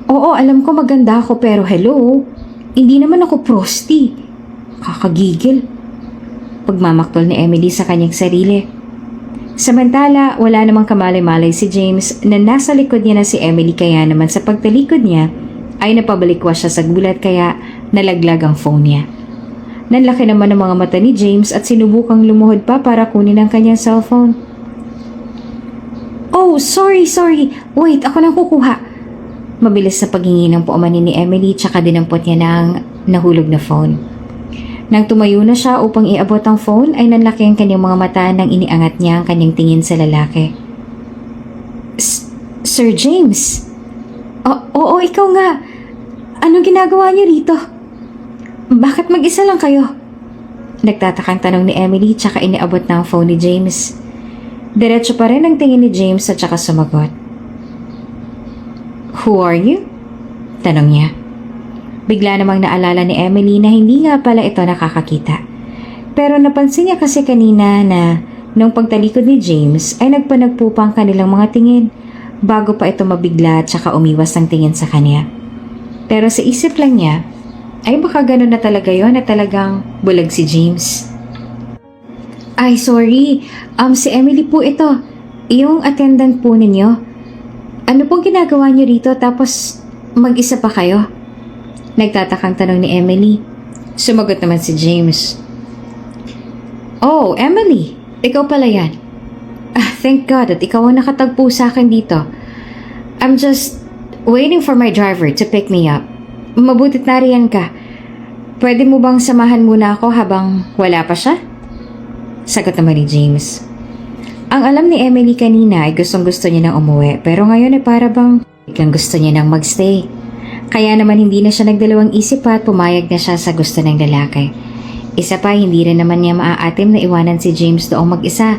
Oo, alam ko maganda ako pero hello, hindi naman ako prosty. Kakagigil. Pagmamaktol ni Emily sa kanyang sarili. Samantala, wala namang kamalay-malay si James na nasa likod niya na si Emily kaya naman sa pagtalikod niya ay napabalikwas siya sa gulat kaya nalaglag ang phone niya. Nanlaki naman ang mga mata ni James at sinubukang lumuhod pa para kunin ang kanyang cellphone. Oh, sorry. Wait, ako nang kukuha. Mabilis sa paghingi ng paumanin ni Emily tsaka dinampot niya ng nahulog na phone. Nang tumayo na siya upang iabot ang phone ay nanlaki ang kanyang mga mata nang iniangat niya ang kanyang tingin sa lalaki. Sir James? Oo, ikaw nga. Anong ginagawa niyo rito? Bakit mag-isa lang kayo? Nagtatakang tanong ni Emily tsaka iniabot na ang phone ni James. Diretso pa rin ang tingin ni James at tsaka sumagot. Who are you? Tanong niya. Bigla namang naalala ni Emily na hindi nga pala ito nakakakita. Pero napansin niya kasi kanina na nung pagtalikod ni James ay nagpanagpo pa ang kanilang mga tingin bago pa ito mabigla at saka umiwas ng tingin sa kanya. Pero sa isip lang niya, ay baka ganun na talaga yon na talagang bulag si James. Ay, sorry. Si Emily po ito. Yung attendant po ninyo. Ano pong ginagawa niyo rito tapos mag-isa pa kayo? Nagtatakang tanong ni Emily. Sumagot naman si James. Oh, Emily. Ikaw pala yan. Thank God at ikaw ang nakatagpo sa akin dito. I'm just waiting for my driver to pick me up. Mabutit nariyan ka. Pwede mo bang samahan muna ako habang wala pa siya? Sagot naman ni James. Ang alam ni Emily kanina ay gustong-gusto niya nang umuwi pero ngayon ay para bang biglang gusto niya nang magstay. Kaya naman hindi na siya nagdalawang isip pa at pumayag na siya sa gusto ng lalaki. Isa pa, hindi rin naman niya maaatim na iwanan si James doong mag-isa.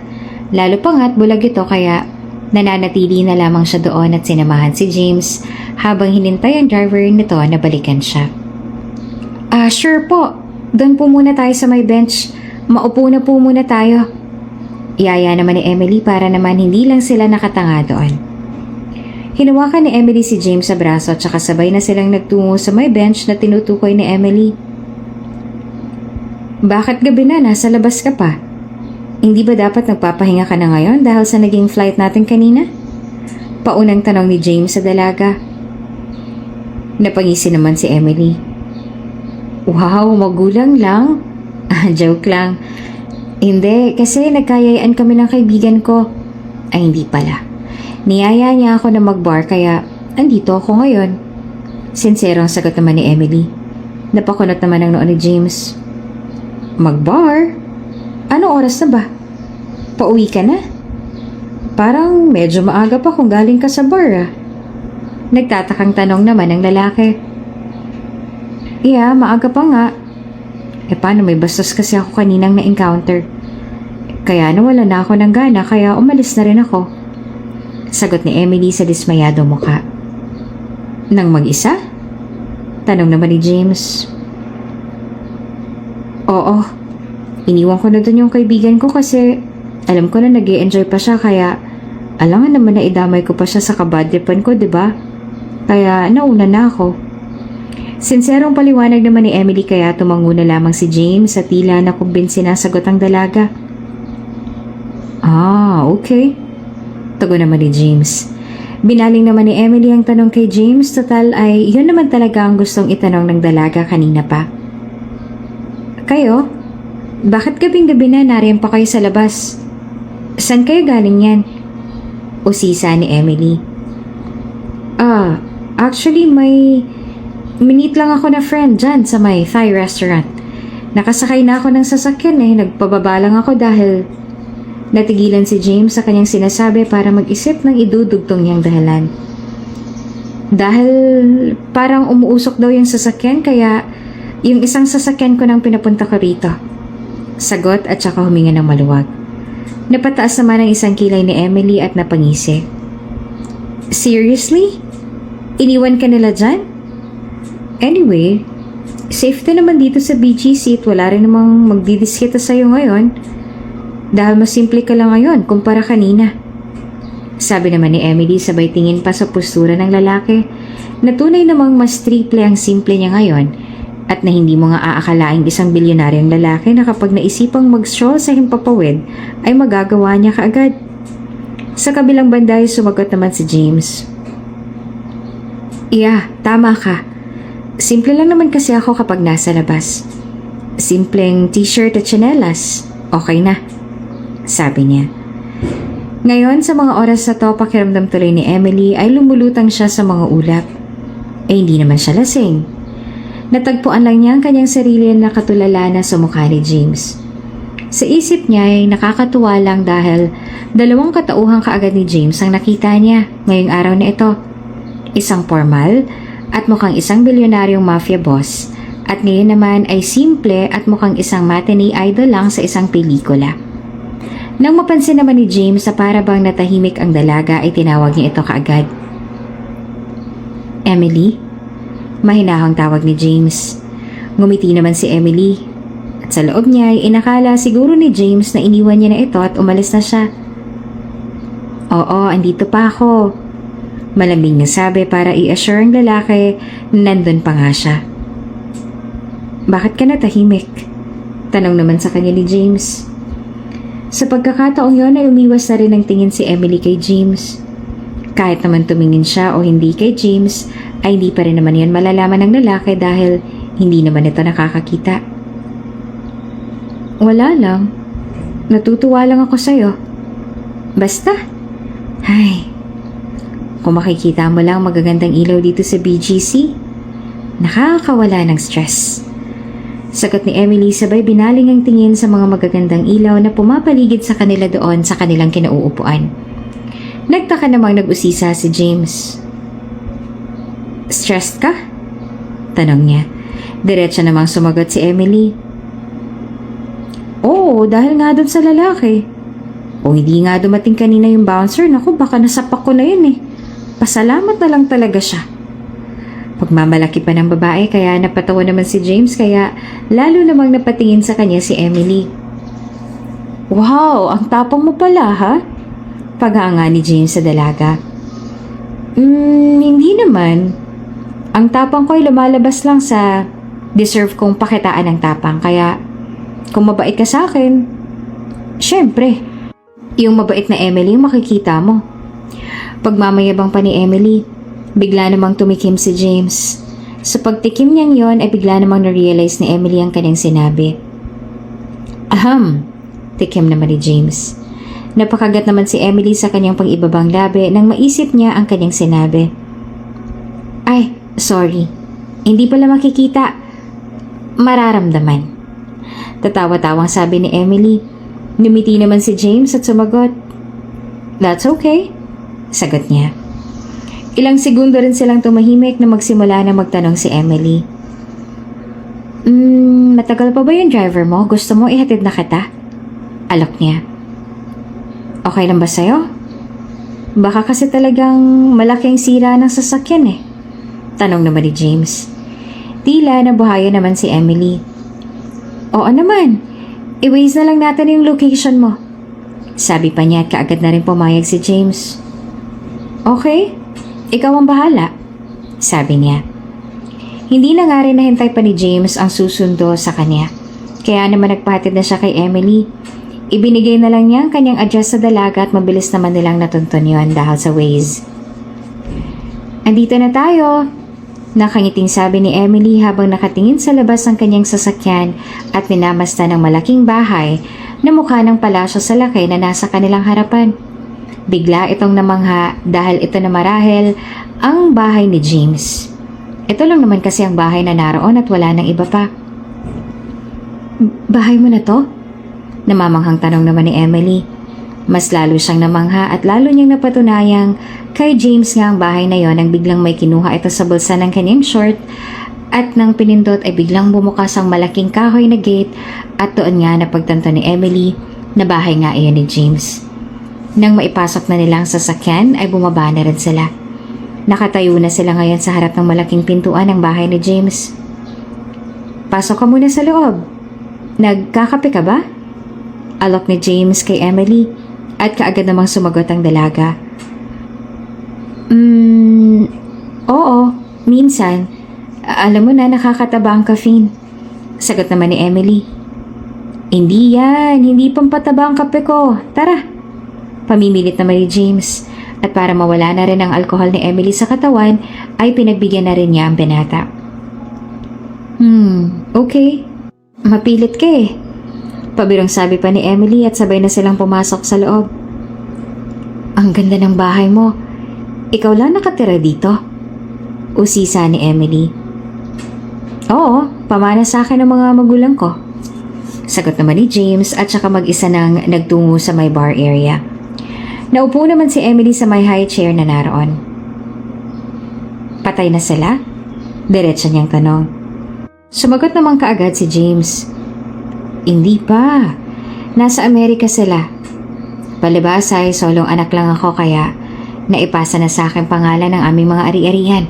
Lalo pa nga't bulag ito kaya nananatili na lamang siya doon at sinamahan si James habang hinintay ang driver nito na balikan siya. Sure po. Doon po muna tayo sa may bench. Maupo na po muna tayo. Iyaya naman ni Emily para naman hindi lang sila nakatanga doon. Hinawakan ni Emily si James sa braso at saka sabay na silang nagtungo sa may bench na tinutukoy ni Emily. Bakit gabi na? Nasa labas ka pa? Hindi ba dapat nagpapahinga ka na ngayon dahil sa naging flight natin kanina? Paunang tanong ni James sa dalaga. Napangisi naman si Emily. Wow, magulang lang. Joke lang. Hindi, kasi nagkayayaan kami ng kaibigan ko. Ay, hindi pala. Niyaya niya ako na mag-bar kaya andito ako ngayon. Sinserong sagot naman ni Emily. Napakunot naman ang noon ni James. Mag-bar? Anong oras na ba? Pauwi ka na? Parang medyo maaga pa kung galing ka sa bar Nagtatakang tanong naman ng lalaki. Yeah, maaga pa nga. Paano may bastos kasi ako kaninang na-encounter. Kaya nawala na ako ng gana kaya umalis na rin ako. Sagot ni Emily sa dismayado mukha. Nang mag-isa? Tanong naman ni James. Oo. Iniwan ko na dun yung kaibigan ko kasi alam ko na nag-e-enjoy pa siya kaya alangan naman na idamay ko pa siya sa kabadripan ko, diba? Kaya nauna na ako. Sinserong paliwanag naman ni Emily kaya tumango na lamang si James sa tila na kumbinsi na sagot ang dalaga. Okay. Tugon naman ni James. Binaling naman ni Emily ang tanong kay James, total ay yun naman talaga ang gustong itanong ng dalaga kanina pa. Kayo? Bakit gabing-gabi na nariyan pa kayo sa labas? Saan kayo galing yan? Usisa ni Emily. Actually minit lang ako na friend dyan sa may Thai restaurant. Nakasakay na ako ng sasakyan nagpababa lang ako dahil natigilan si James sa kanyang sinasabi para mag-isip ng idudugtong niyang dahilan. Dahil parang umuusok daw yung sasakyan kaya yung isang sasakyan ko nang pinapunta ko rito. Sagot at saka huminga ng maluwag. Napataas naman ang isang kilay ni Emily at napangisi. Seriously? Iniwan ka nila dyan? Anyway, safety naman dito sa BGC at wala rin namang magdidiskita sa'yo ngayon. Dahil mas simple ka lang ngayon kumpara kanina. Sabi naman ni Emily sabay tingin pa sa postura ng lalaki na tunay namang mas triple ang simple niya ngayon at na hindi mo nga aakalaing isang bilyonaryong lalaki na kapag naisipang mag-stroll sa himpapawid ay magagawa niya kaagad. Sa kabilang banda ay sumagot naman si James. Yeah, tama ka. Simple lang naman kasi ako kapag nasa labas. Simpleng t-shirt at tsinelas. Okay na. Sabi niya. Ngayon, sa mga oras na to, pakiramdam tuloy ni Emily ay lumulutang siya sa mga ulap. Hindi naman siya lasing. Natagpuan lang niya ang kanyang sarili na katulala na sa mukha ni James. Sa isip niya ay nakakatuwa lang dahil 2 katauhang kaagad ni James ang nakita niya ngayong araw na ito. Isang formal at mukhang isang bilyonaryong mafia boss at ngayon naman ay simple at mukhang isang matinee idol lang sa isang pelikula. Nang mapansin naman ni James na para bang natahimik ang dalaga ay tinawag niya ito kaagad. Emily? Mahinahong tawag ni James. Ngumiti naman si Emily. At sa loob niya ay inakala siguro ni James na iniwan niya na ito at umalis na siya. Oo, andito pa ako. Malamig na sabi para i-assure ang lalaki na nandun pa nga siya. Bakit ka natahimik? Tanong naman sa kanya ni James. Sa pagkakataong yon ay umiwas na rin ang tingin si Emily kay James. Kahit naman tumingin siya o hindi kay James, ay hindi pa rin naman yan malalaman ng lalaki dahil hindi naman ito nakakakita. Wala lang. Natutuwa lang ako sa'yo. Basta. Ay, kung makikita mo lang magagandang ilaw dito sa BGC, nakakawala ng stress. Sagot ni Emily sabay binaling ang tingin sa mga magagandang ilaw na pumapaligid sa kanila doon sa kanilang kinauupuan. Nagtaka namang nag-usisa si James. Stressed ka? Tanong niya. Diretso namang sumagot si Emily. Oo, dahil nga doon sa lalaki. Kung hindi nga dumating kanina yung bouncer, naku baka nasapak ko na yun eh. Pasalamat na lang talaga siya. Pagmamalaki pa ng babae kaya napatawa naman si James kaya lalo namang napatingin sa kanya si Emily. Wow, ang tapang mo pala ha? Paghanga ni James sa dalaga. Hindi naman. Ang tapang ko ay lumalabas lang sa deserve kong pakitaan ng tapang kaya kung mabait ka sa akin, syempre, yung mabait na Emily yung makikita mo. Pagmamayabang pa ni Emily, bigla namang tumikim si James. Sa pagtikim niyang yon ay bigla namang na-realize ni Emily ang kanyang sinabi. Tikim naman ni James. Napakagat naman si Emily sa kanyang pang-ibabang labi nang maisip niya ang kanyang sinabi. Ay, sorry. Hindi pala makikita. Mararamdaman. Tatawa-tawang sabi ni Emily. Numiti naman si James at sumagot. That's okay. Sagot niya. Ilang segundo rin silang tumahimik na magsimula na magtanong si Emily. Matagal pa ba yung driver mo? Gusto mo ihatid na kita? Alok niya. Okay lang ba sa'yo? Baka kasi talagang malaking sira ng sasakyan eh. Tanong naman ni James. Tila nabuhaya naman si Emily. Oo naman. I-waze na lang natin yung location mo. Sabi pa niya at kaagad na rin pumayag si James. Okay. Ikaw ang bahala, sabi niya. Hindi na nga rin nahintay pa ni James ang susundo sa kanya. Kaya naman nagpahatid na siya kay Emily. Ibinigay na lang niya ang kanyang address sa dalaga at mabilis naman nilang natuntun yun dahil sa Waze. Andito na tayo, nakangiting sabi ni Emily habang nakatingin sa labas ng kanyang sasakyan at minamasta ng malaking bahay na mukha ng palasyo sa laki na nasa kanilang harapan. Bigla itong namangha dahil ito na marahil ang bahay ni James. Ito lang naman kasi ang bahay na naroon at wala nang iba pa. Bahay mo na to? Namamanghang tanong naman ni Emily. Mas lalo siyang namangha at lalo niyang napatunayang kay James nga ang bahay na yon nang biglang may kinuha ito sa bulsa ng kanyang short at nang pinindot ay biglang bumukas ang malaking kahoy na gate at doon nga napagtanto ni Emily na bahay nga iyon ni James. Nang maipasok na nila ang sasakyan ay bumaba na rin sila. Nakatayo na sila ngayon sa harap ng malaking pintuan ng bahay ni James. Pasok ka muna sa loob. Nagkakape ka ba? Alok ni James kay Emily at kaagad namang sumagot ang dalaga. Oo, minsan. Alam mo na nakakataba ang caffeine. Sagot naman ni Emily. Hindi yan, hindi pampataba ang kape ko. Tara. Pamimilit naman ni James at para mawala na rin ang alkohol ni Emily sa katawan ay pinagbigyan na rin niya ang binata. Okay. Mapilit ka eh. Pabirong sabi pa ni Emily at sabay na silang pumasok sa loob. Ang ganda ng bahay mo. Ikaw lang nakatira dito? Usisa ni Emily. Oo, pamana sa akin ng mga magulang ko. Sagot naman ni James at saka mag-isa nang nagtungo sa may bar area. Naupo naman si Emily sa may high chair na naroon. Patay na sila? Diretso niyang tanong. Sumagot naman kaagad si James. Hindi pa. Nasa Amerika sila. Palibas ay solong anak lang ako kaya naipasa na sa akin pangalan ng aming mga ari-arihan.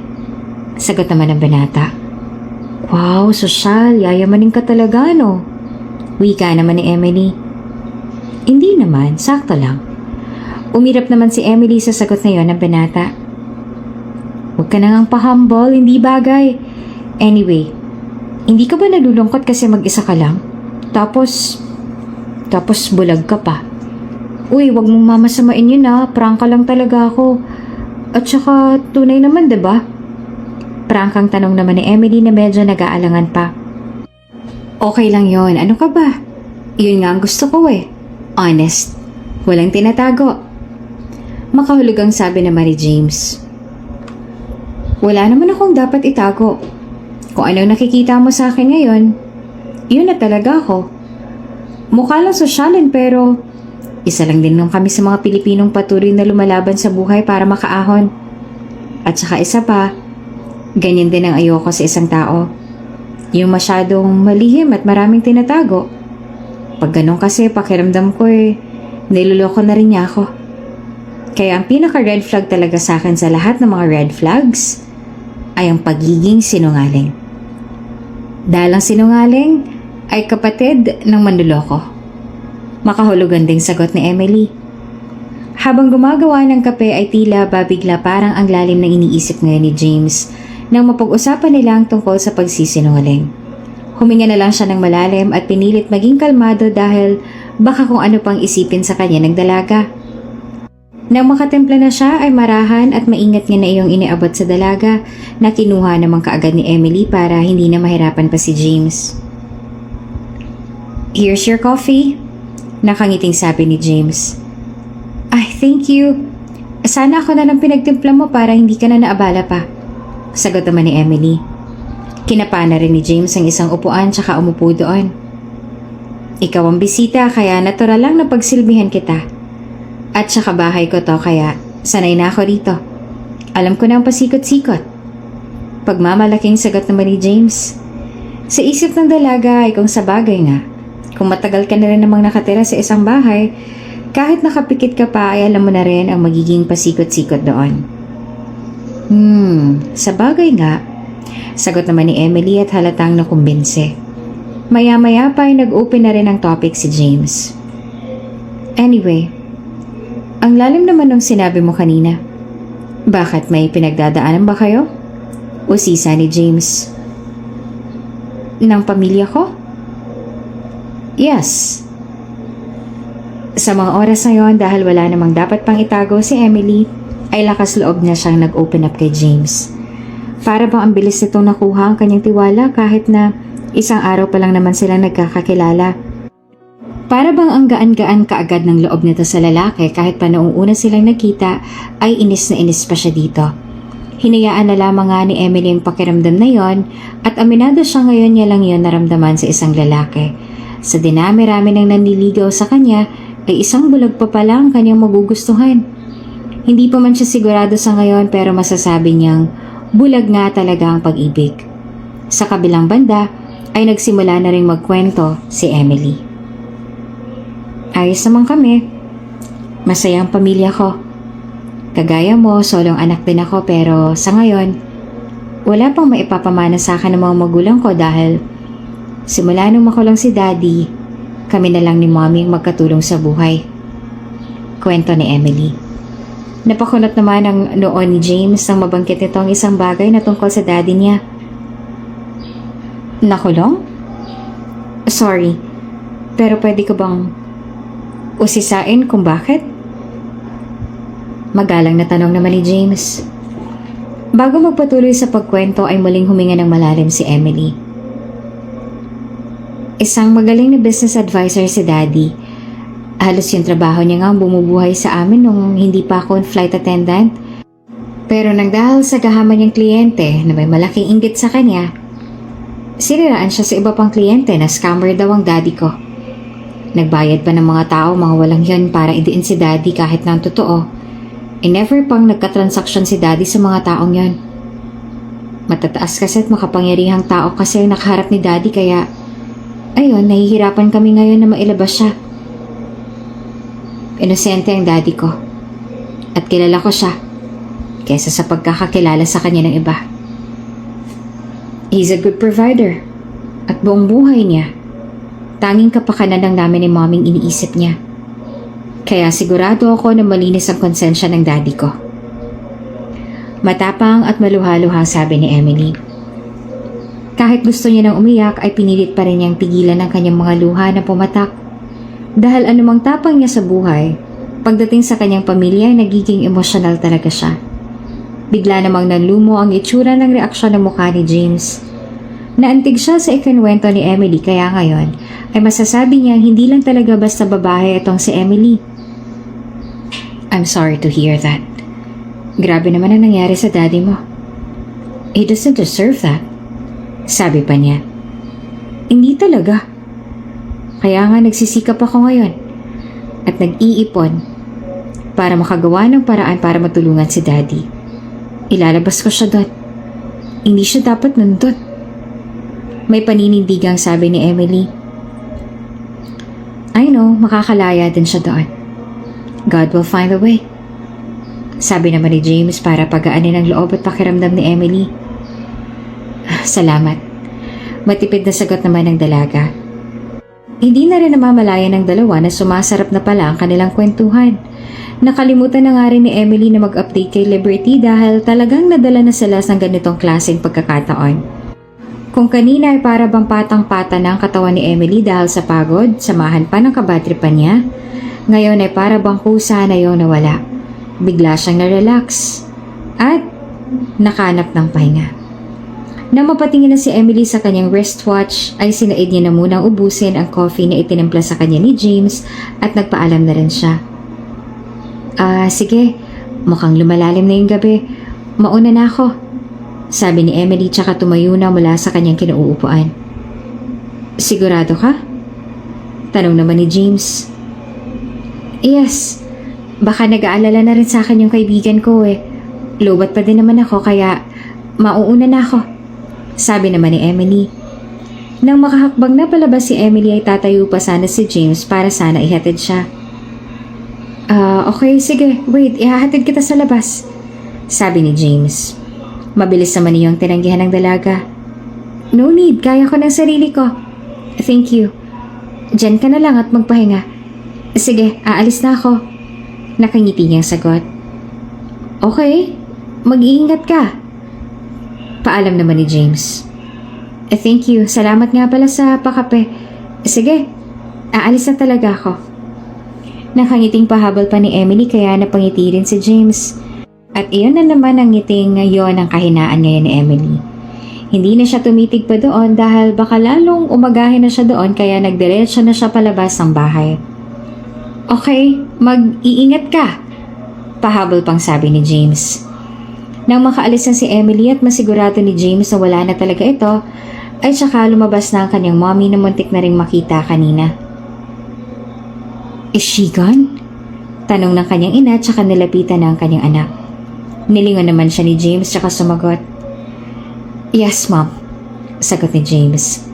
Sagot naman ng binata. Wow, sosyal. Yayamanin ka talaga, no? Wika naman ni Emily. Hindi naman, sakto lang. Umirap naman si Emily sa sagot na yon ng binata. Huwag ka na ngang pa-humble, hindi bagay. Anyway, hindi ka ba nalulungkot kasi mag-isa ka lang? Tapos bulag ka pa. Uy, wag mong mamasamain yun ah. Prank ka lang talaga ako. At saka, tunay naman, diba? Prangkang tanong naman ni Emily na medyo nag-aalangan pa. Okay lang yon. Ano ka ba? Yun nga ang gusto ko eh. Honest. Walang tinatago. Makahulog ang sabi naman ni James. Wala naman akong dapat itago. Kung anong nakikita mo sa akin ngayon, Yun na talaga ako. Mukha lang sosyalin pero isa lang din nung kami sa mga Pilipinong patuloy na lumalaban sa buhay para makaahon. At saka isa pa, ganyan din ang ayoko sa isang tao. Yung masyadong malihim at maraming tinatago. Pag ganun kasi pakiramdam ko niloloko na rin niya ako. Kaya ang pinaka-red flag talaga sa akin sa lahat ng mga red flags ay ang pagiging sinungaling. Dahil ang sinungaling ay kapatid ng manloloko. Makahulugan ding sagot ni Emily. Habang gumagawa ng kape ay tila babigla parang ang lalim na iniisip ngayon ni James nang mapag-usapan nila ang tungkol sa pagsisinungaling. Huminga na lang siya ng malalim at pinilit maging kalmado dahil baka kung ano pang isipin sa kanya ng dalaga. Nang makatimpla na siya ay marahan at maingat niya na iyong iniabot sa dalaga na kinuha naman kaagad ni Emily para hindi na mahirapan pa si James. "Here's your coffee," nakangiting sabi ni James. "Ay, thank you. Sana ako na lang pinagtimpla mo para hindi ka na naabala pa," sagot naman ni Emily. Kinapa na rin ni James ang isang upuan tsaka umupo doon. "Ikaw ang bisita kaya natural lang na pagsilbihan kita. At saka bahay ko to kaya sanay na ako rito. Alam ko na ang pasikot-sikot." Pagmamalaking sagot naman ni James. Sa isip ng dalaga ay kung sabagay nga. Kung matagal ka na rin namang nakatira sa isang bahay, kahit nakapikit ka pa ay alam mo na rin ang magiging pasikot-sikot doon. Sabagay nga. Sagot naman ni Emily at halatang nakumbinse. Maya-maya pa ay nag-open na rin ang topic si James. "Anyway, ang lalim naman ng sinabi mo kanina. Bakit may pinagdadaanan ba kayo?" Usisa ni James. "Ng pamilya ko?" "Yes." Sa mga oras na yon dahil wala namang dapat pang itago si Emily, ay lakas loob na siyang nag-open up kay James. Para bang ang bilis nitong nakuha ang kanyang tiwala kahit na isang araw pa lang naman sila nagkakakilala. Para bang ang gaan-gaan kaagad ng loob nito sa lalaki kahit pa noong una silang nakita ay inis na inis pa siya dito. Hinayaan na lamang nga ni Emily ang pakiramdam na yon at aminado siya ngayon niya lang yon naramdaman sa isang lalaki. Sa dinami-rami ng nanliligaw sa kanya ay isang bulag pa pala ang kanyang magugustuhan. Hindi pa man siya sigurado sa ngayon pero masasabi niyang bulag nga talaga ang pag-ibig. Sa kabilang banda ay nagsimula na ring magkwento si Emily. "Ayos naman kami. Masaya ang pamilya ko. Kagaya mo, solong anak din ako pero sa ngayon, wala pang maipapamana sa akin ng mga magulang ko dahil simula nung makulang si Daddy, kami na lang ni Mommy ang magkatulong sa buhay." Kwento ni Emily. Napakunot naman ang noon ni James nang mabangkit nito ang isang bagay na tungkol sa daddy niya. "Nakulong? Sorry, pero pwede ko bang usisain kung bakit?" Magalang na tanong naman ni James. Bago magpatuloy sa pagkwento ay muling huminga ng malalim si Emily. Isang magaling na business advisor si Daddy. Halos yung trabaho niya nga ang bumubuhay sa amin nung hindi pa ako flight attendant. Pero nang dahil sa gahaman niyang kliyente na may malaking inggit sa kanya, siniraan siya sa iba pang kliyente na scammer daw ang daddy ko. Nagbayad pa ng mga tao mga walang yan para idiin si Daddy kahit nang totoo. Never pang nagka-transaction si Daddy sa mga taong yan. Matataas kasi at makapangyarihang tao kasi ang nakaharap ni Daddy kaya ayun, nahihirapan kami ngayon na mailabas siya. Inosente ang daddy ko. At kilala ko siya kaysa sa pagkakakilala sa kanya ng iba. He's a good provider. At buong buhay niya, tanging kapakanan lang namin ni Moming iniisip niya. Kaya sigurado ako na malinis ang konsensya ng daddy ko. Matapang at maluha-luha sabi ni Emily. Kahit gusto niya nang umiyak ay pinilit pa rin niyang pigilan ang kanyang mga luha na pumatak. Dahil anumang tapang niya sa buhay, pagdating sa kanyang pamilya ay nagiging emosyonal talaga siya. Bigla namang nanlumo ang itsura ng reaksyon ng mukha ni James. Naantig siya sa ikinwento ni Emily kaya ngayon ay masasabi niya hindi lang talaga basta babae itong si Emily. "I'm sorry to hear that. Grabe naman ang nangyari sa daddy mo. He doesn't deserve that," sabi pa niya. Hindi talaga. Kaya nga nagsisikap ako ngayon at nag-iipon para makagawa ng paraan para matulungan si Daddy. Ilalabas ko siya doon. Hindi siya dapat nandun. May paninindigang sabi ni Emily. I know, makakalaya din siya doon. God will find a way. Sabi naman ni James para pagaanin ang loob at pakiramdam ni Emily. Salamat. Matipid na sagot naman ng dalaga. Hindi na rin namamalayan ng dalawa na sumasarap na pala ang kanilang kwentuhan. Nakalimutan na nga rin ni Emily na mag-update kay Liberty dahil talagang nadala na sila sa ganitong klaseng pagkakataon. Kung kanina ay para bang patang-pata na ang katawan ni Emily dahil sa pagod, samahan pa ng kabatripan niya, ngayon ay para bang kusa na yung nawala. Bigla siyang na-relax at nakanap ng pahinga. Nang mapatingin na si Emily sa kanyang wristwatch, ay sinaid niya na munang ubusin ang coffee na itinimpla sa kanya ni James at nagpaalam na rin siya. Sige, mukhang lumalalim na yung gabi. Mauna na ako. Sabi ni Emily tsaka tumayo na mula sa kanyang kinauupuan. Sigurado ka? Tanong naman ni James. Yes, baka nag-aalala na rin sa akin yung kaibigan ko eh. Lobat pa din naman ako kaya mauuna na ako. Sabi naman ni Emily. Nang makahakbang na palabas si Emily ay tatayo pa sana si James para sana ihatid siya. Okay, sige, wait, ihahatid kita sa labas. Sabi ni James. Mabilis naman niyang tinanggihan ng dalaga. No need, kaya ko ng sarili ko. Thank you. Diyan ka na lang at magpahinga. Sige, aalis na ako. Nakangiti niyang sagot. Okay, mag-iingat ka. Paalam naman ni James. Thank you, salamat nga pala sa pakape. Sige, aalis na talaga ako. Nakangiting pahabol pa ni Emily kaya napangiti rin si James. At iyon na naman ang ngiting ngayon ang kahinaan ngayon ni Emily. Hindi na siya tumitig pa doon dahil baka lalong umagahin na siya doon kaya nagdiretso na siya palabas ng bahay. Okay, mag-iingat ka, pahabol pang sabi ni James. Nang makaalis na si Emily at masigurado ni James na wala na talaga ito, ay saka lumabas na ang kanyang mommy na muntik na ring makita kanina. Is she gone? Tanong ng kanyang ina tsaka nilapitan na ang kanyang anak. Nilingon naman siya ni James tsaka sumagot. Yes, mom. Sagot ni James.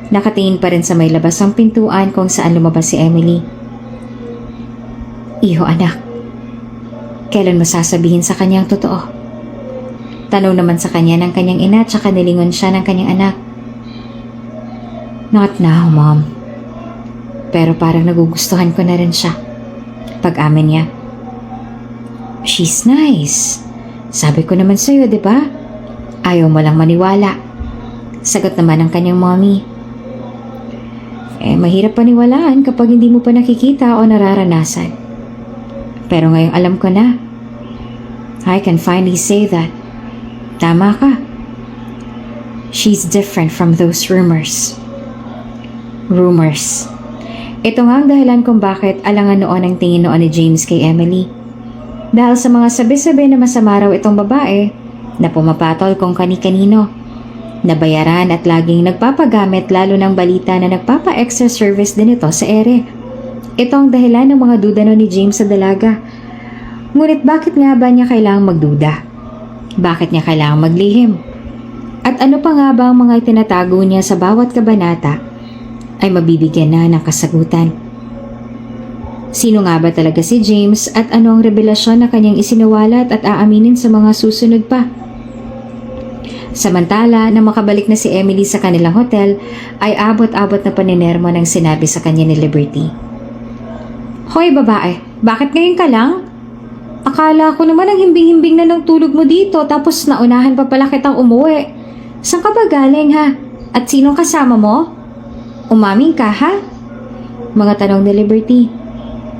Nakatingin pa rin sa may labas ang pintuan kung saan lumabas si Emily. Iho anak, kailan mo sasabihin sa kanyang totoo? Tanong naman sa kanya ng kanyang ina tsaka nilingon siya ng kanyang anak. Not now, mom. Pero parang nagugustuhan ko na rin siya. Pag-amin niya. She's nice. Sabi ko naman sa'yo, di ba? Ayaw mo lang maniwala. Sagot naman ng kanyang mommy. Mahirap paniwalaan kapag hindi mo pa nakikita o nararanasan. Pero ngayong alam ko na. I can finally say that. Tama ka. She's different from those rumors. Rumors. Ito nga ang dahilan kung bakit alangan noon ang tingin noon ni James kay Emily. Dahil sa mga sabi-sabi na masama raw itong babae na pumapatol kung kani-kanino. Nabayaran at laging nagpapagamit lalo ng balita na nagpapa-extra service din ito sa ere. Ito ang dahilan ng mga duda no ni James sa dalaga. Ngunit bakit nga ba niya kailangang magduda? Bakit niya kailangang maglihim? At ano pa nga ba ang mga itinatago niya sa bawat kabanata ay mabibigyan na ng kasagutan? Sino nga ba talaga si James at ano ang revelasyon na kanyang isinawalat at aaminin sa mga susunod pa? Samantala, nang makabalik na si Emily sa kanilang hotel, ay abot-abot na paninermo ng sinabi sa kanya ni Liberty. Hoy babae, bakit ngayon ka lang? Akala ko naman ang himbing-himbing na ng tulog mo dito tapos naunahan pa pala kitang umuwi. Saan ka ba galing ha? At sinong kasama mo? Umaming ka ha? Mga tanong ni Liberty.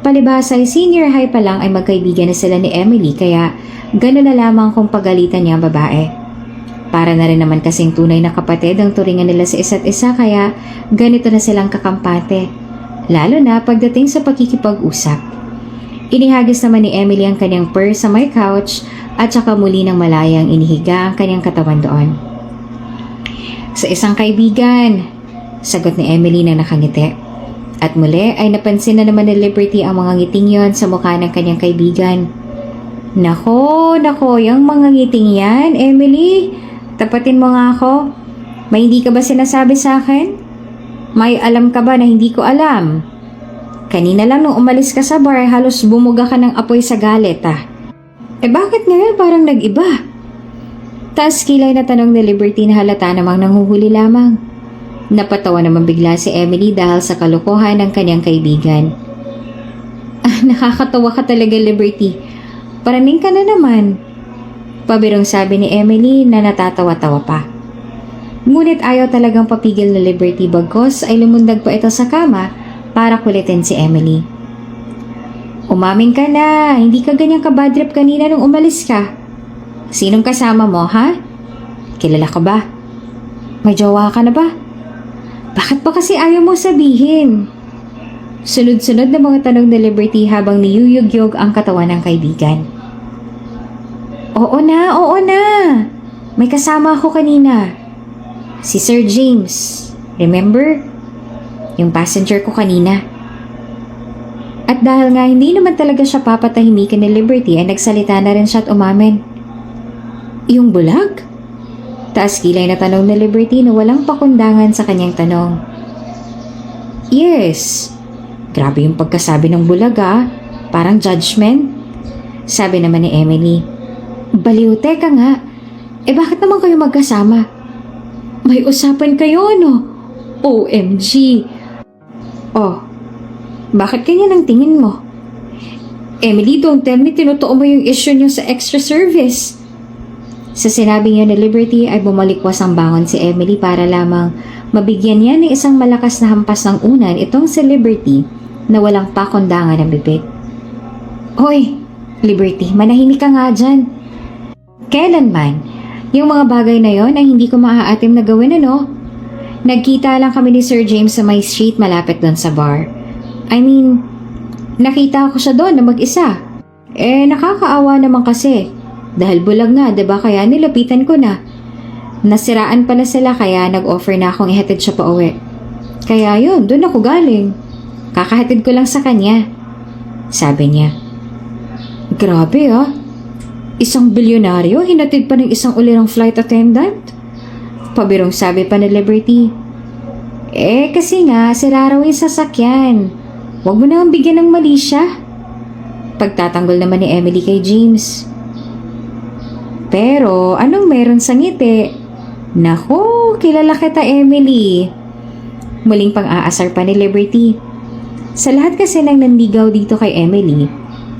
Palibhasa ay senior high pa lang ay magkaibigan na sila ni Emily kaya gano'n na lamang kung pagalitan niya ang babae. Para na rin naman kasing tunay na kapatid ang turingan nila sa isa't isa kaya ganito na silang kakampante. Lalo na pagdating sa pakikipag-usap. Inihagis naman ni Emily ang kanyang purse sa may couch at saka muli ng malayang inihiga ang kanyang katawan doon. Sa isang kaibigan, Sagot ni Emily na nakangiti. At muli ay napansin na naman ni Liberty ang mga ngiting yon sa mukha ng kanyang kaibigan. Nako, yung mga ngiting yan, Emily. Tapatin mo nga ako. May hindi ka ba sinasabi sa akin? May alam ka ba na hindi ko alam? Kanina lang nung umalis ka sa bar, halos bumuga ka ng apoy sa galit bakit ngayon parang nag-iba? Taas kilay na tanong ni Liberty na halata namang nanghuhuli lamang. Napatawa naman bigla si Emily dahil sa kalokohan ng kanyang kaibigan. Nakakatawa ka talaga, Liberty. Paraning ka na naman. Pabirong sabi ni Emily na natatawa-tawa pa. Ngunit ayaw talagang papigil na Liberty bagkos ay lumundag pa ito sa kama para kulitin si Emily. Umamin ka na, hindi ka ganyang kabadrip kanina nung umalis ka. Sinong kasama mo, ha? Kilala ka ba? May jowa ka na ba? Bakit pa kasi ayaw mo sabihin? Sunod-sunod na mga tanong ni Liberty habang niyuyugyog ang katawan ng kaibigan. Oo na. May kasama ako kanina. Si Sir James. Remember? Yung passenger ko kanina. At dahil nga hindi naman talaga siya papatahimikin ni Liberty ay nagsalita na rin siya at umamin. Yung bulag? Taas kilay na tanong ni Liberty na walang pakundangan sa kanyang tanong. Yes. Grabe yung pagkasabi ng bulag Parang judgment. Sabi naman ni Emily. Baliw, teka nga. Bakit naman kayo magkasama? May usapan kayo, no? OMG. Oh, bakit ganyan ang tingin mo? Emily, don't tell me tinutuo mo yung issue niyo sa extra service. Sa sinabi niya ni Liberty ay bumalikwas ang bangon si Emily para lamang mabigyan niya ng isang malakas na hampas ng unan itong si Liberty na walang pakundangan ng bibig. Hoy, Liberty, manahimik ka nga dyan. Kailanman, yung mga bagay na yon ay hindi ko maaatim na gawin Nagkita lang kami ni Sir James sa may street malapit doon sa bar. I mean, nakita ko siya doon na mag-isa. Nakakaawa naman kasi. Dahil bulag nga, diba? Kaya nilapitan ko na. Nasiraan pala sila kaya nag-offer na akong ihatid siya pa uwi. Kaya yun, doon ako galing. Kakahatid ko lang sa kanya. Sabi niya. Grabe Isang bilyonaryo, hinatid pa ng isang ulirang flight attendant? Pabirong sabi pa ni Liberty. Kasi nga, sira raw yung sasakyan. Huwag mo na ang bigyan ng mali siya. Pagtatanggol naman ni Emily kay James. Pero, anong meron sa ngiti? Naku, kilala kita, Emily. Muling pang-aasar pa ni Liberty. Sa lahat kasi ng nanligaw dito kay Emily,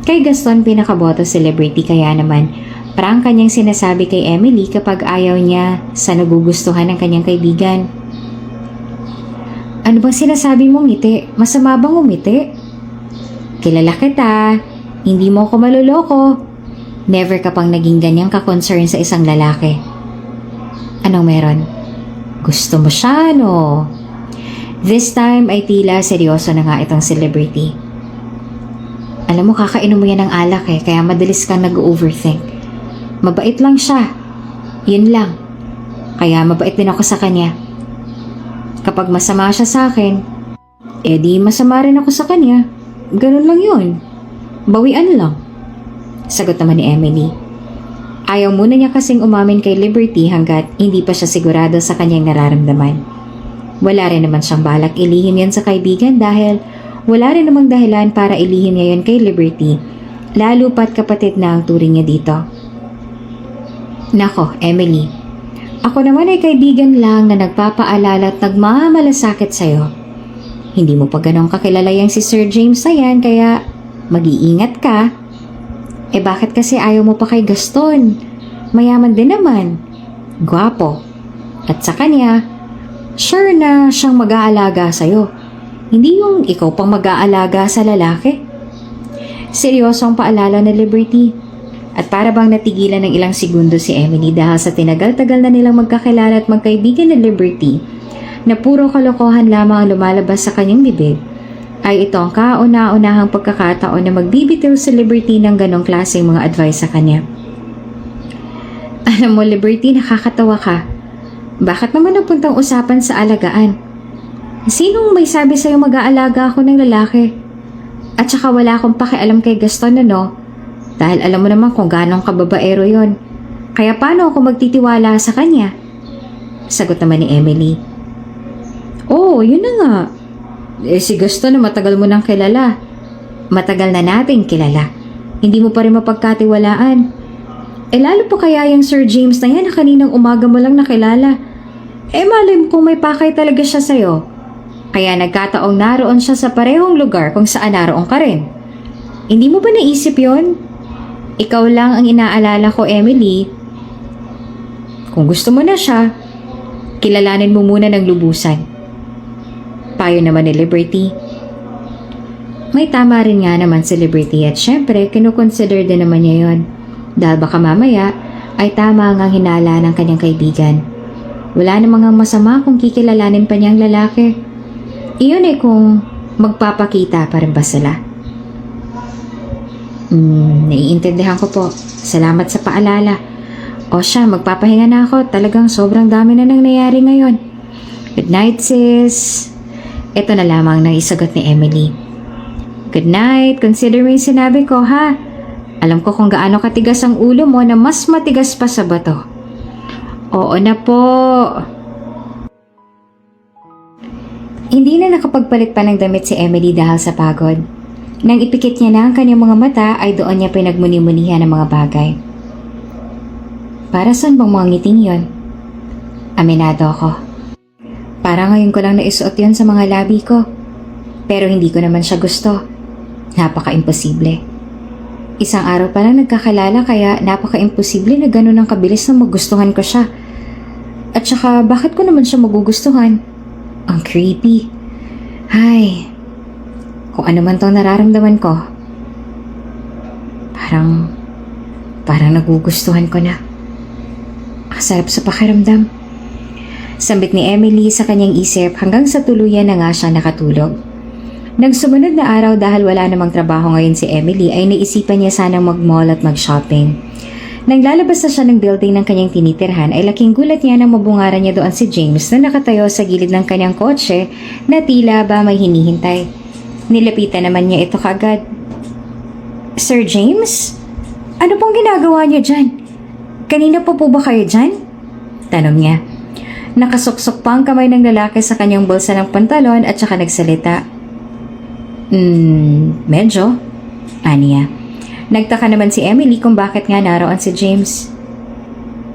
kay Gaston pinakaboto si Liberty kaya naman parang kanyang sinasabi kay Emily kapag ayaw niya sa nagugustuhan ng kanyang kaibigan. Ano bang sinasabi mong ngiti? Masama bang umiti? Kilala kita. Hindi mo ako maluloko. Never ka pang naging ganyang ka-concern sa isang lalaki. Anong meron? Gusto mo siya, no? This time ay tila seryoso na nga itong si Liberty. Alam mo, kakainom mo yan ng alak kaya madalis kang nag-overthink. Mabait lang siya. Yun lang. Kaya mabait din ako sa kanya. Kapag masama siya sa akin, di masama rin ako sa kanya. Ganun lang yun. Bawian lang. Sagot naman ni Emily. Ayaw muna niya kasing umamin kay Liberty hanggat hindi pa siya sigurado sa kanyang nararamdaman. Wala rin naman siyang balak ilihim yan sa kaibigan dahil wala rin namang dahilan para ilihim niya yan kay Liberty, lalo pat kapatid na ang turing niya dito. Nako, Emily, ako naman ay kaibigan lang na nagpapaalala at nagmamalasakit sa'yo. Hindi mo pa ganong kakilala yang si Sir James na yan kaya mag-iingat ka. Bakit kasi ayaw mo pa kay Gaston? Mayaman din naman. Gwapo. At sa kanya, sure na siyang mag-aalaga sa'yo. Hindi yung ikaw pang mag-aalaga sa lalaki. Seryosong paalala na Liberty. At para bang natigilan ng ilang segundo si Emily dahil sa tinagal-tagal na nilang magkakilala at magkaibigan na Liberty na puro kalokohan lamang ang lumalabas sa kanyang bibig, ay ito ang kauna-unahang pagkakataon na magbibitiw si Liberty ng ganong klaseng mga advice sa kanya. Alam mo, Liberty, nakakatawa ka. Bakit naman napuntang usapan sa alagaan? Sinong may sabi sa'yo mag-aalaga ako ng lalaki? At saka wala akong pakialam kay Gaston, ano? Dahil alam mo naman kung gano'ng kababaero yon. Kaya paano ako magtitiwala sa kanya? Sagot naman ni Emily. Oo, yun na nga. Si Gaston na matagal mo nang kilala. Matagal na nating kilala. Hindi mo pa rin mapagkatiwalaan. Lalo pa kaya yung Sir James na yan na kaninang umaga mo lang nakilala. Malay mo kung may pakay talaga siya sa'yo. Kaya nagkataong naroon siya sa parehong lugar kung saan naroon ka rin. Hindi mo ba naisip yon? Ikaw lang ang inaalala ko, Emily. Kung gusto mo na siya, kilalanin mo muna ng lubusan. Payo naman ni Liberty. May tama rin nga naman si Liberty at syempre kinukonsider din naman niya yon. Dahil baka mamaya ay tama ang hinala ng kanyang kaibigan. Wala namang masama kung kikilalanin pa niyang lalaki. Iyon kung magpapakita pa rin ba sila. Naiintindihan ko po. Salamat sa paalala. O siya, magpapahinga na ako. Talagang sobrang dami na nangyayari ngayon. Good night, sis. Ito na lamang nang isagot ni Emily. Good night. Consider mo yung sinabi ko, ha? Alam ko kung gaano katigas ang ulo mo na mas matigas pa sa bato. Oo na po. Hindi na nakapagpalit pa ng damit si Emily dahil sa pagod. Nang ipikit niya na ang kanyang mga mata ay doon niya pinagmuni-munihan ng mga bagay. Para saan bang mga ngiting yon? Aminado ako. Para ngayon ko lang naisuot yon sa mga labi ko. Pero hindi ko naman siya gusto. Napaka-imposible. Isang araw pa lang nagkakalala kaya napaka-imposible na gano'n ang kabilis na magustuhan ko siya. At saka bakit ko naman siya magugustuhan? Ang creepy. Ay, kung ano man tong nararamdaman ko, parang nagugustuhan ko na. Ang sarap sa pakiramdam. Sambit ni Emily sa kanyang isip hanggang sa tuluyan na nga siya nakatulog. Nang sumunod na araw dahil wala namang trabaho ngayon si Emily ay naisipan niya sanang mag-mall at mag-shopping. Nang lalabas na siya ng building ng kanyang tinitirhan ay laking gulat niya nang mabungaran niya doon si James na nakatayo sa gilid ng kanyang kotse na tila ba may hinihintay. Nilapitan naman niya ito kaagad. Sir James? Ano pong ginagawa niyo dyan? Kanina pa po ba kayo dyan? Tanong niya. Nakasuksok pa ang kamay ng lalaki sa kanyang bulsa ng pantalon at saka nagsalita. Medyo. Aniya. Nagtaka naman si Emily kung bakit nga naroon si James.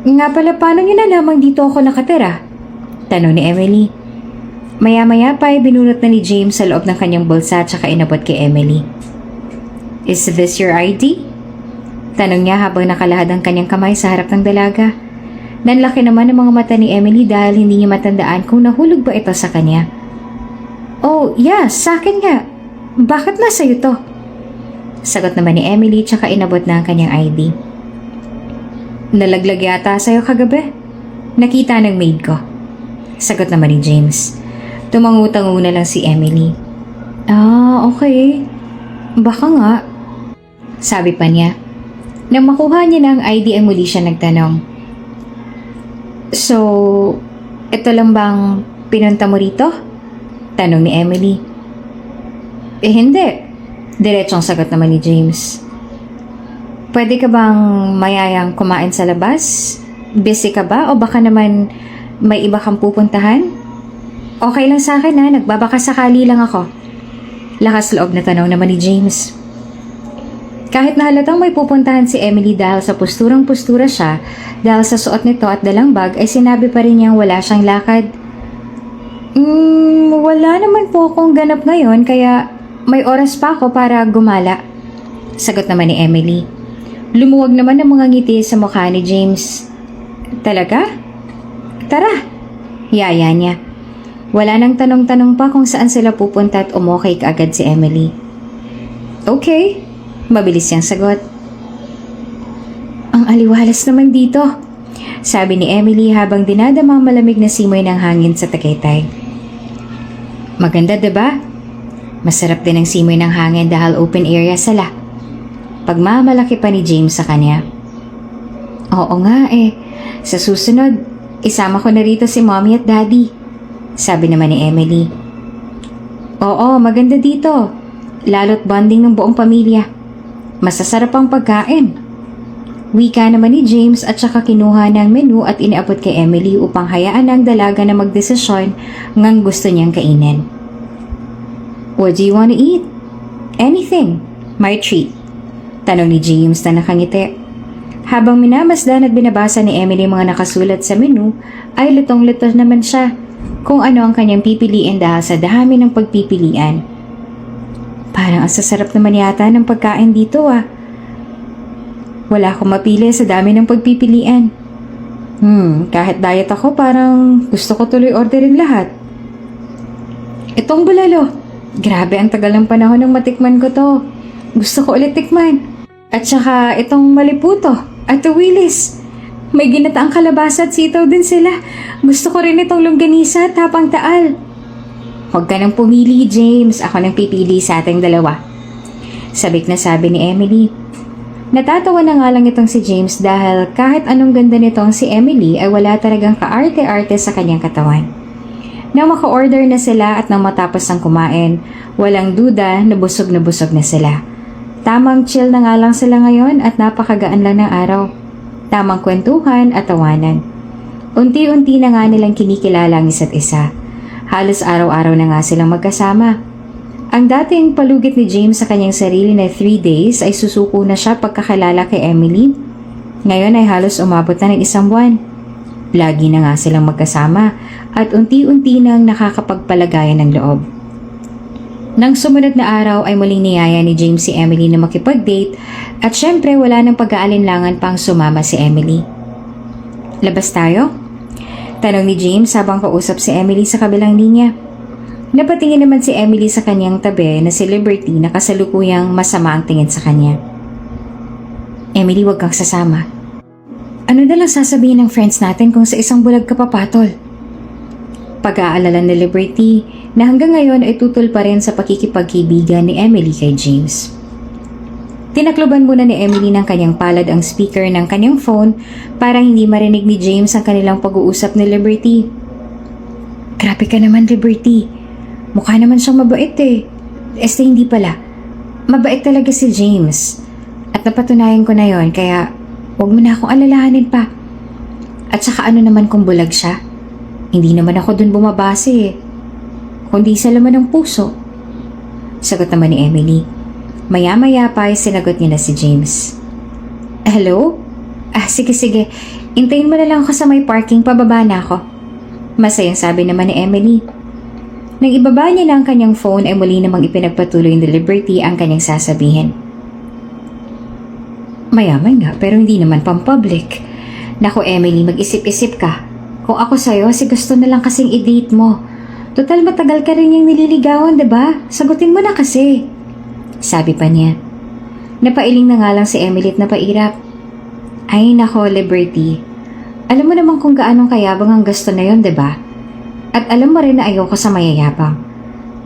Nga pala, paano niyo na lamang dito ako nakatira? Tanong ni Emily. Maya-maya pa ay binunot na ni James sa loob ng kanyang bulsa at saka inabot kay Emily. Is this your ID? Tanong niya habang nakalahad ang kanyang kamay sa harap ng dalaga. Nanlaki naman ang mga mata ni Emily dahil hindi niya matandaan kung nahulog ba ito sa kanya. Oh, yeah, sa akin nga. Bakit nasa iyo to? Sagot naman ni Emily tsaka inabot na ang kanyang ID. Nalaglag yata sa'yo kagabi. Nakita ng maid ko. Sagot naman ni James. Tumangutango na lang si Emily. Ah, okay. Baka nga. Sabi pa niya. Nang makuha niya na ang ID ay muli siya nagtanong. So, ito lang bang pinunta mo rito? Tanong ni Emily. Hindi. Diretsong sagot naman ni James. Pwede ka bang mayayang kumain sa labas? Busy ka ba o baka naman may iba kang pupuntahan? Okay lang sa akin ha, nagbabaka sakali lang ako. Lakas loob na tanong naman ni James. Kahit na halatang may pupuntahan si Emily dahil sa posturang-postura siya, dahil sa suot nito at dalang bag ay sinabi pa rin niyang wala siyang lakad. Wala naman po akong ganap ngayon kaya may oras pa ako para gumala. Sagot naman ni Emily. Lumuwag naman ang mga ngiti sa mukha ni James. Talaga? Tara. Yaya niya. Wala nang tanong-tanong pa kung saan sila pupunta at umokay kaagad si Emily. Okay. Mabilis siyang sagot. Ang aliwalas naman dito. Sabi ni Emily habang dinadamang malamig na simoy ng hangin sa Tagaytay. Maganda, diba? Masarap din ang simoy ng hangin dahil open area sila. Pagmamalaki pa ni James sa kanya. Oo nga Sa susunod, isama ko na rito si Mommy at Daddy. Sabi naman ni Emily. Oo, maganda dito. Lalo't bonding ng buong pamilya. Masasarap ang pagkain. Wika naman ni James at saka kinuha ng menu at iniabot kay Emily upang hayaan ng dalaga na magdesisyon ngang gusto niyang kainin. What do you want to eat? Anything. My treat. Tanong ni James na nakangiti. Habang minamasdan at binabasa ni Emily mga nakasulat sa menu, ay lutong-luto naman siya kung ano ang kanyang pipiliin dahil sa dami ng pagpipilian. Parang ang sasarap naman yata ng pagkain dito ah. Wala akong mapili sa dami ng pagpipilian. Kahit diet ako parang gusto ko tuloy orderin lahat. Itong bulalo. Grabe ang tagal ng panahon nang matikman ko to. Gusto ko ulit tikman. At saka itong maliputo at tuwilis. May ginataang kalabasa at sitaw din sila. Gusto ko rin itong longganisa at hapang taal. Huwag ka nang pumili, James. Ako nang pipili sa ating dalawa. Sabik na sabi ni Emily. Natatawa na nga lang itong si James dahil kahit anong ganda nitong si Emily ay wala talagang kaarte-arte sa kanyang katawan. Nang maka-order na sila at nang matapos ng kumain, walang duda na busog na sila. Tamang chill na nga lang sila ngayon at napakagaan lang ng araw. Tamang kwentuhan at tawanan. Unti-unti na nga nilang kinikilala ang isa't isa. Halos araw-araw na nga silang magkasama. Ang dating palugit ni James sa kanyang sarili na 3 days ay susuko na siya pagkakilala kay Emily. Ngayon ay halos umabot na ng 1 buwan. Lagi na nga silang magkasama at unti-unti nang nakakapagpalagayan ng loob. Nang sumunod na araw ay muling niyaya ni James si Emily na makipag-date at syempre wala nang pag-aalinlangan pang sumama si Emily. Labas tayo? Tanong ni James habang kausap si Emily sa kabilang linya. Napatingin naman si Emily sa kanyang tabi na si Liberty na kasalukuyang masama ang tingin sa kanya. Emily, wag kang sasama. Ano na lang sasabihin ng friends natin kung sa isang bulag ka papatol? Pag-aalala ni Liberty na hanggang ngayon ay tutol pa rin sa pakikipagkaibigan ni Emily kay James. Tinakloban muna ni Emily ng kanyang palad ang speaker ng kanyang phone para hindi marinig ni James ang kanilang pag-uusap ni Liberty. Grabe ka naman, Liberty. Mukha naman siyang mabait eh. Hindi pala. Mabait talaga si James. At napatunayan ko na yon kaya huwag mo na akong alalahanin pa. At saka ano naman kung bulag siya? Hindi naman ako dun bumabase eh. Kundi sa laman ng puso. Sagot naman ni Emily. Maya-maya pa ay sinagot niya na si James. Hello? Sige. Intayin mo na lang ako sa may parking, pababa na ako. Masayang sabi naman ni Emily. Nang ibaba niya na ang kanyang phone ay muli namang ipinagpatuloy ni Liberty ang kanyang sasabihin. Mayaman nga pero hindi naman pang-public. Naku Emily, mag-isip-isip ka. Kung ako sa'yo, gusto na lang kasing i-date mo. Total matagal ka rin yung nililigawan, diba? Sagutin mo na kasi. Sabi pa niya. Napailing na nga lang si Emily at napairap. Ay nako Liberty. Alam mo naman kung gaanong kayabang ang gusto na yon, diba? At alam mo rin na ayoko sa mayayabang.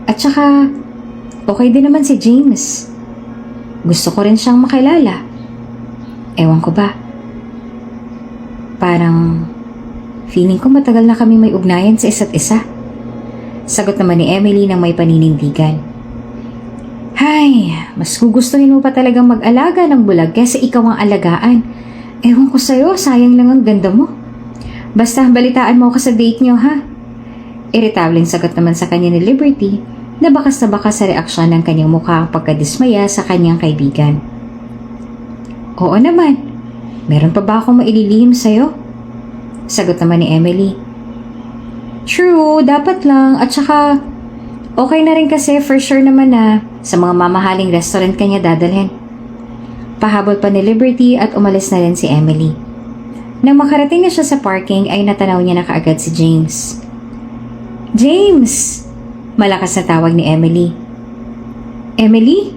At saka, okay din naman si James. Gusto ko rin siyang makilala. Ewan ko ba? Parang, feeling ko matagal na kami may ugnayan sa isa't isa. Sagot naman ni Emily nang may paninindigan. Hay, mas gugustuhin mo pa talagang mag-alaga ng bulag kaysa ikaw ang alagaan. Ewan ko sa'yo, sayang lang ang ganda mo. Basta balitaan mo ako sa date niyo ha. Irritableng sagot naman sa kanya ni Liberty na bakas sa reaksyon ng kanyang mukha ang pagkadismaya sa kanyang kaibigan. Oo naman, meron pa ba akong maililihim sa'yo? Sagot naman ni Emily. True, dapat lang at saka okay na rin kasi for sure naman na sa mga mamahaling restaurant kanya dadalhin. Pahabol pa ni Liberty at umalis na rin si Emily. Nang makarating na siya sa parking ay natanaw niya na kaagad si James. James! Malakas na tawag ni Emily. Emily?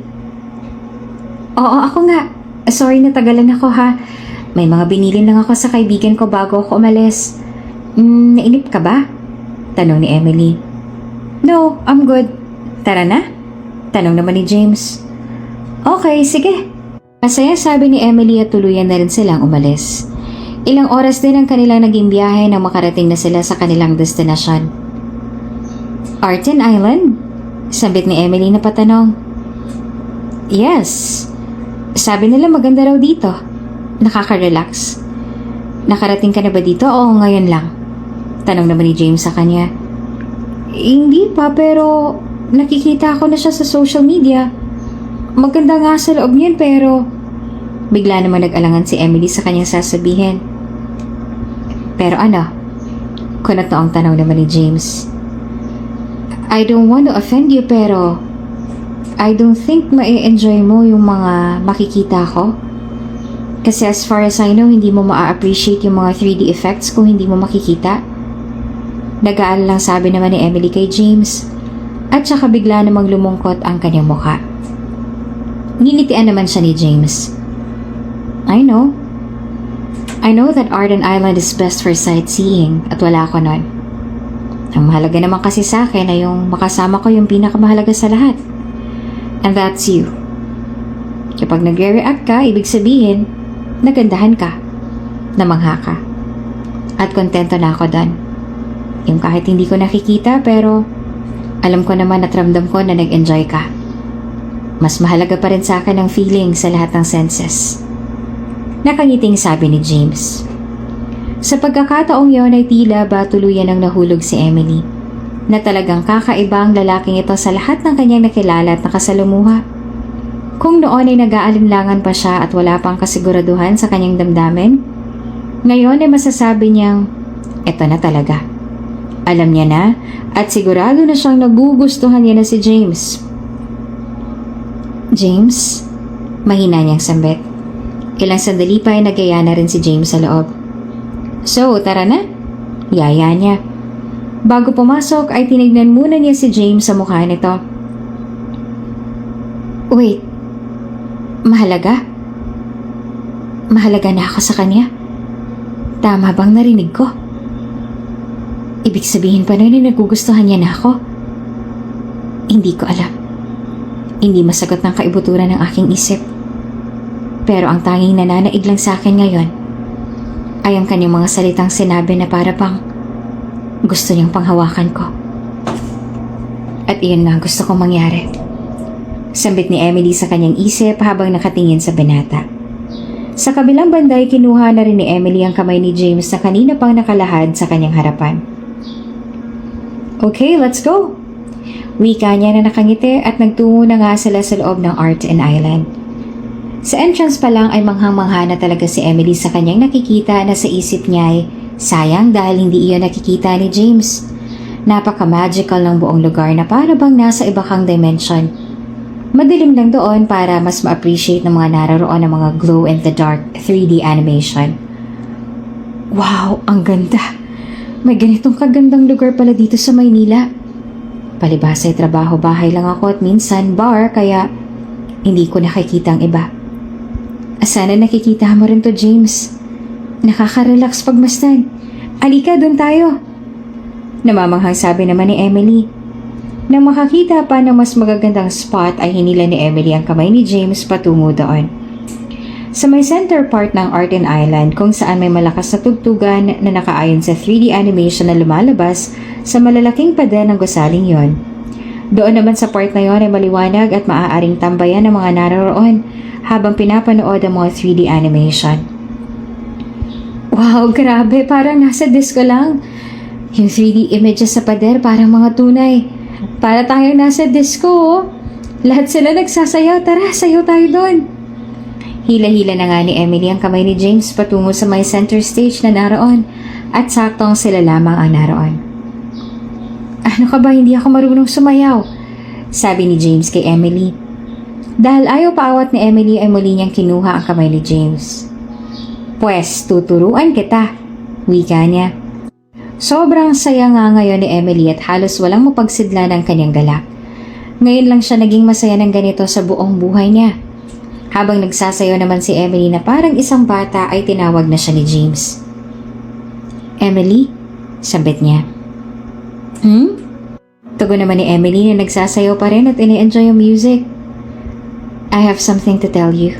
Oo, ako nga. Sorry na tagalan ako ha. May mga binili lang ako sa kaibigan ko bago ako umalis. Nainip ka ba? Tanong ni Emily. No, I'm good. Tara na? Tanong naman ni James. Okay, sige. Masaya sabi ni Emily at tuluyan na rin silang umalis. Ilang oras din ang kanilang naging biyahe nang makarating na sila sa kanilang destinasyon. Arten Island? Sambit ni Emily na patanong. Yes. Sabi nila maganda raw dito. Nakaka-relax. Nakarating ka na ba dito o ngayon lang? Tanong naman ni James sa kanya. Hindi pa, pero nakikita ko na siya sa social media. Maganda nga sa loob niyan, pero bigla naman nag-alangan si Emily sa kanyang sasabihin. Pero ano? Kunot na ang tanong naman ni James. I don't want to offend you, pero I don't think ma-enjoy mo yung mga makikita ko. Kasi as far as I know, hindi mo ma-appreciate yung mga 3D effects kung hindi mo makikita. Nag-aalala lang sabi naman ni Emily kay James. At saka bigla namang lumungkot ang kanyang mukha. Nginitian naman siya ni James. I know that Arden Island is best for sightseeing at wala ko nun. Ang mahalaga naman kasi sa akin ay yung makasama ko yung pinakamahalaga sa lahat. And that's you. Kapag nagre-react ka, ibig sabihin, nagandahan ka, namangha ka. At kontento na ako doon. Yung kahit hindi ko nakikita pero alam ko naman at ramdam ko na nag-enjoy ka. Mas mahalaga pa rin sa akin ang feeling sa lahat ng senses. Nakangiting sabi ni James. Sa pagkakataong yon ay tila ba tuluyan ang nahulog si Emily, na talagang kakaiba ang lalaking ito sa lahat ng kanyang nakilala at nakasalumuha. Kung noon ay nag-aalinlangan pa siya at wala pang kasiguraduhan sa kanyang damdamin, ngayon ay masasabi niyang, eto na talaga. Alam niya na at sigurado na siyang nagugustuhan niya na si James. James? Mahina niyang sambit. Ilang sandali pa ay nagaya na rin si James sa loob. So, tara na. Yaya niya. Bago pumasok ay tinignan muna niya si James sa mukha nito. Wait. Mahalaga? Mahalaga na ako sa kanya? Tama bang narinig ko? Ibig sabihin pa nun ay nagugustuhan niya na ako? Hindi ko alam. Hindi masagot ng kaibuturan ng aking isip. Pero ang tanging nananaig lang sa akin ngayon ay ang kanyang mga salitang sinabi na para pang gusto niyang panghawakan ko. At iyon nga gusto kong mangyari. Sambit ni Emily sa kanyang isip habang nakatingin sa binata. Sa kabilang banda ay kinuha na rin ni Emily ang kamay ni James na kanina pang nakalahad sa kanyang harapan. Okay, let's go! Wika niya na nakangiti at nagtungo na nga sila sa loob ng Arden Island. Sa entrance pa lang ay manghang-mangha na talaga si Emily sa kanyang nakikita na sa isip niya ay sayang dahil hindi iyon nakikita ni James. Napaka-magical ng buong lugar na para bang nasa iba kang dimension. Madilim lang doon para mas ma-appreciate ng mga naroon ng mga glow-in-the-dark 3D animation. Wow, ang ganda! May ganitong kagandang lugar pala dito sa Maynila. Palibhasa ay trabaho-bahay lang ako at minsan bar kaya hindi ko nakikita ang iba. Sana nakikita mo rin to, James. Nakaka-relax pagmasdan. Alika, doon tayo. Namamanghang sabi naman ni Emily. Nang makakita pa ng mas magagandang spot ay hinila ni Emily ang kamay ni James patungo doon. Sa may center part ng Arden Island kung saan may malakas na tugtugan na nakaayon sa 3D animation na lumalabas sa malalaking pader ng gusaling yon. Doon naman sa part na yon ay maliwanag at maaaring tambayan ng mga naroon habang pinapanood ang mga 3D animation. Wow, grabe! Parang nasa disco lang. Yung 3D images sa pader parang mga tunay. Para tayong nasa disco, oh. Lahat sila nagsasayaw. Tara, sayaw tayo doon. Hila-hila na nga ni Emily ang kamay ni James patungo sa may center stage na naroon at saktong sila lamang ang naroon. Ano ka ba, hindi ako marunong sumayaw? Sabi ni James kay Emily. Dahil ayaw paawat ni Emily ay muli niyang kinuha ang kamay ni James. Pwes, tuturuan kita, wika niya. Sobrang saya nga ngayon ni Emily at halos walang mapagsidla ng kanyang galak. Ngayon lang siya naging masaya ng ganito sa buong buhay niya. Habang nagsasayaw naman si Emily na parang isang bata ay tinawag na siya ni James. Emily? Sabit niya. Tugon naman ni Emily na nagsasayaw pa rin at ini-enjoy yung music. I have something to tell you.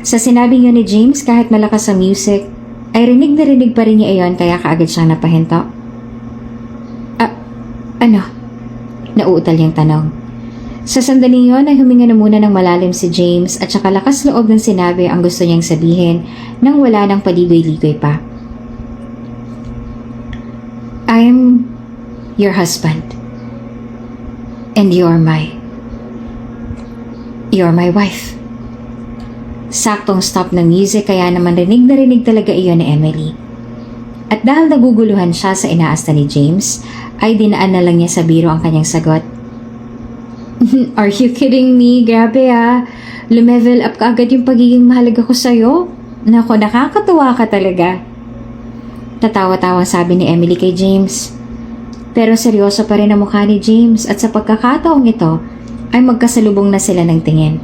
Sa sinabi niyo ni James kahit malakas ang music, ay rinig na rinig pa rin niya iyon kaya kaagad siyang napahinto. Ano? Nauutal niyang tanong. Sa sandaling yon ay huminga na muna ng malalim si James at saka lakas loob ng sinabi ang gusto niyang sabihin nang wala nang paligoy-ligoy pa. I'm your husband. And you're my wife. Saktong stop ng music kaya naman rinig na rinig talaga iyon ni Emily. At dahil naguguluhan siya sa inaasta ni James, ay dinaan na lang niya sa biro ang kanyang sagot. Are you kidding me? Grabe ah. Lumevel up ka agad yung pagiging mahalaga ko sa'yo. Nako, nakakatuwa ka talaga. Tatawa-tawang sabi ni Emily kay James. Pero seryoso pa rin ang mukha ni James at sa pagkakataong ito ay magkasalubong na sila ng tingin.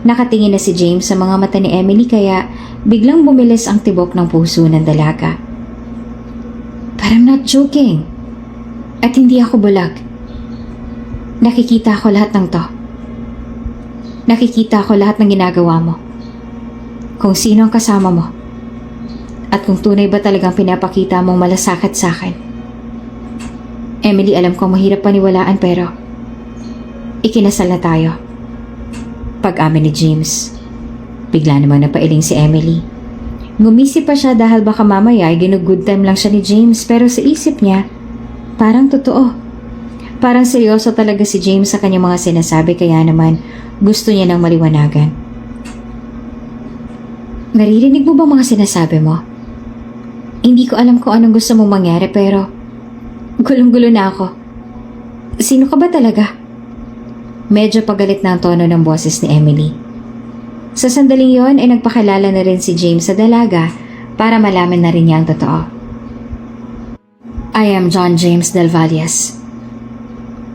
Nakatingin na si James sa mga mata ni Emily kaya biglang bumilis ang tibok ng puso ng dalaga. But I'm not joking. At hindi ako bulag. Nakikita ko lahat ng to. Nakikita ko lahat ng ginagawa mo. Kung sino ang kasama mo. At kung tunay ba talagang pinapakita mong malasakit sa akin. Emily, alam ko mahirap paniwalaan pero ikinasal na tayo. Pag-amin ni James. Bigla namang napailing si Emily. Ngumisi pa siya dahil baka mamaya ay ginugood time lang siya ni James pero sa isip niya, parang totoo. Parang seryoso talaga si James sa kanyang mga sinasabi kaya naman gusto niya nang maliwanagan. Naririnig mo ba mga sinasabi mo? Hindi ko alam kung anong gusto mong mangyari pero gulong-gulo na ako. Sino ka ba talaga? Medyo pagalit na ang tono ng boses ni Emily. Sa sandaling yon ay nagpakilala na rin si James sa dalaga para malaman na rin niya ang totoo. I am John James Del Valles.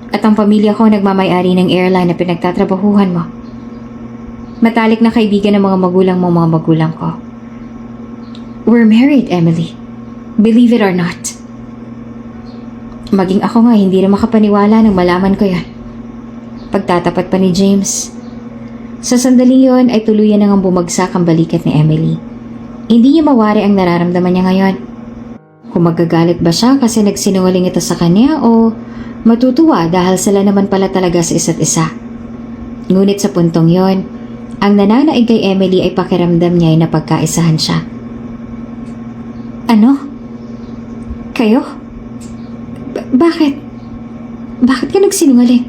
At ang pamilya ko nagmamayari ng airline na pinagtatrabahuhan mo. Matalik na kaibigan ng mga magulang ko. We're married, Emily. Believe it or not. Maging ako nga hindi na makapaniwala nang malaman ko yan. Pagtatapat pa ni James. Sa sandaling yon ay tuluyan nang bumagsak ang balikat ni Emily. Hindi niya mawari ang nararamdaman niya ngayon. Kung magagalit ba siya kasi nagsinungaling ito sa kanya o matutuwa dahil sila naman pala talaga sa isa't isa. Ngunit sa puntong yon, ang nananaig kay Emily ay pakiramdam niya ay napagkaisahan siya. Ano? Kayo? Bakit? Bakit ka nagsinungaling?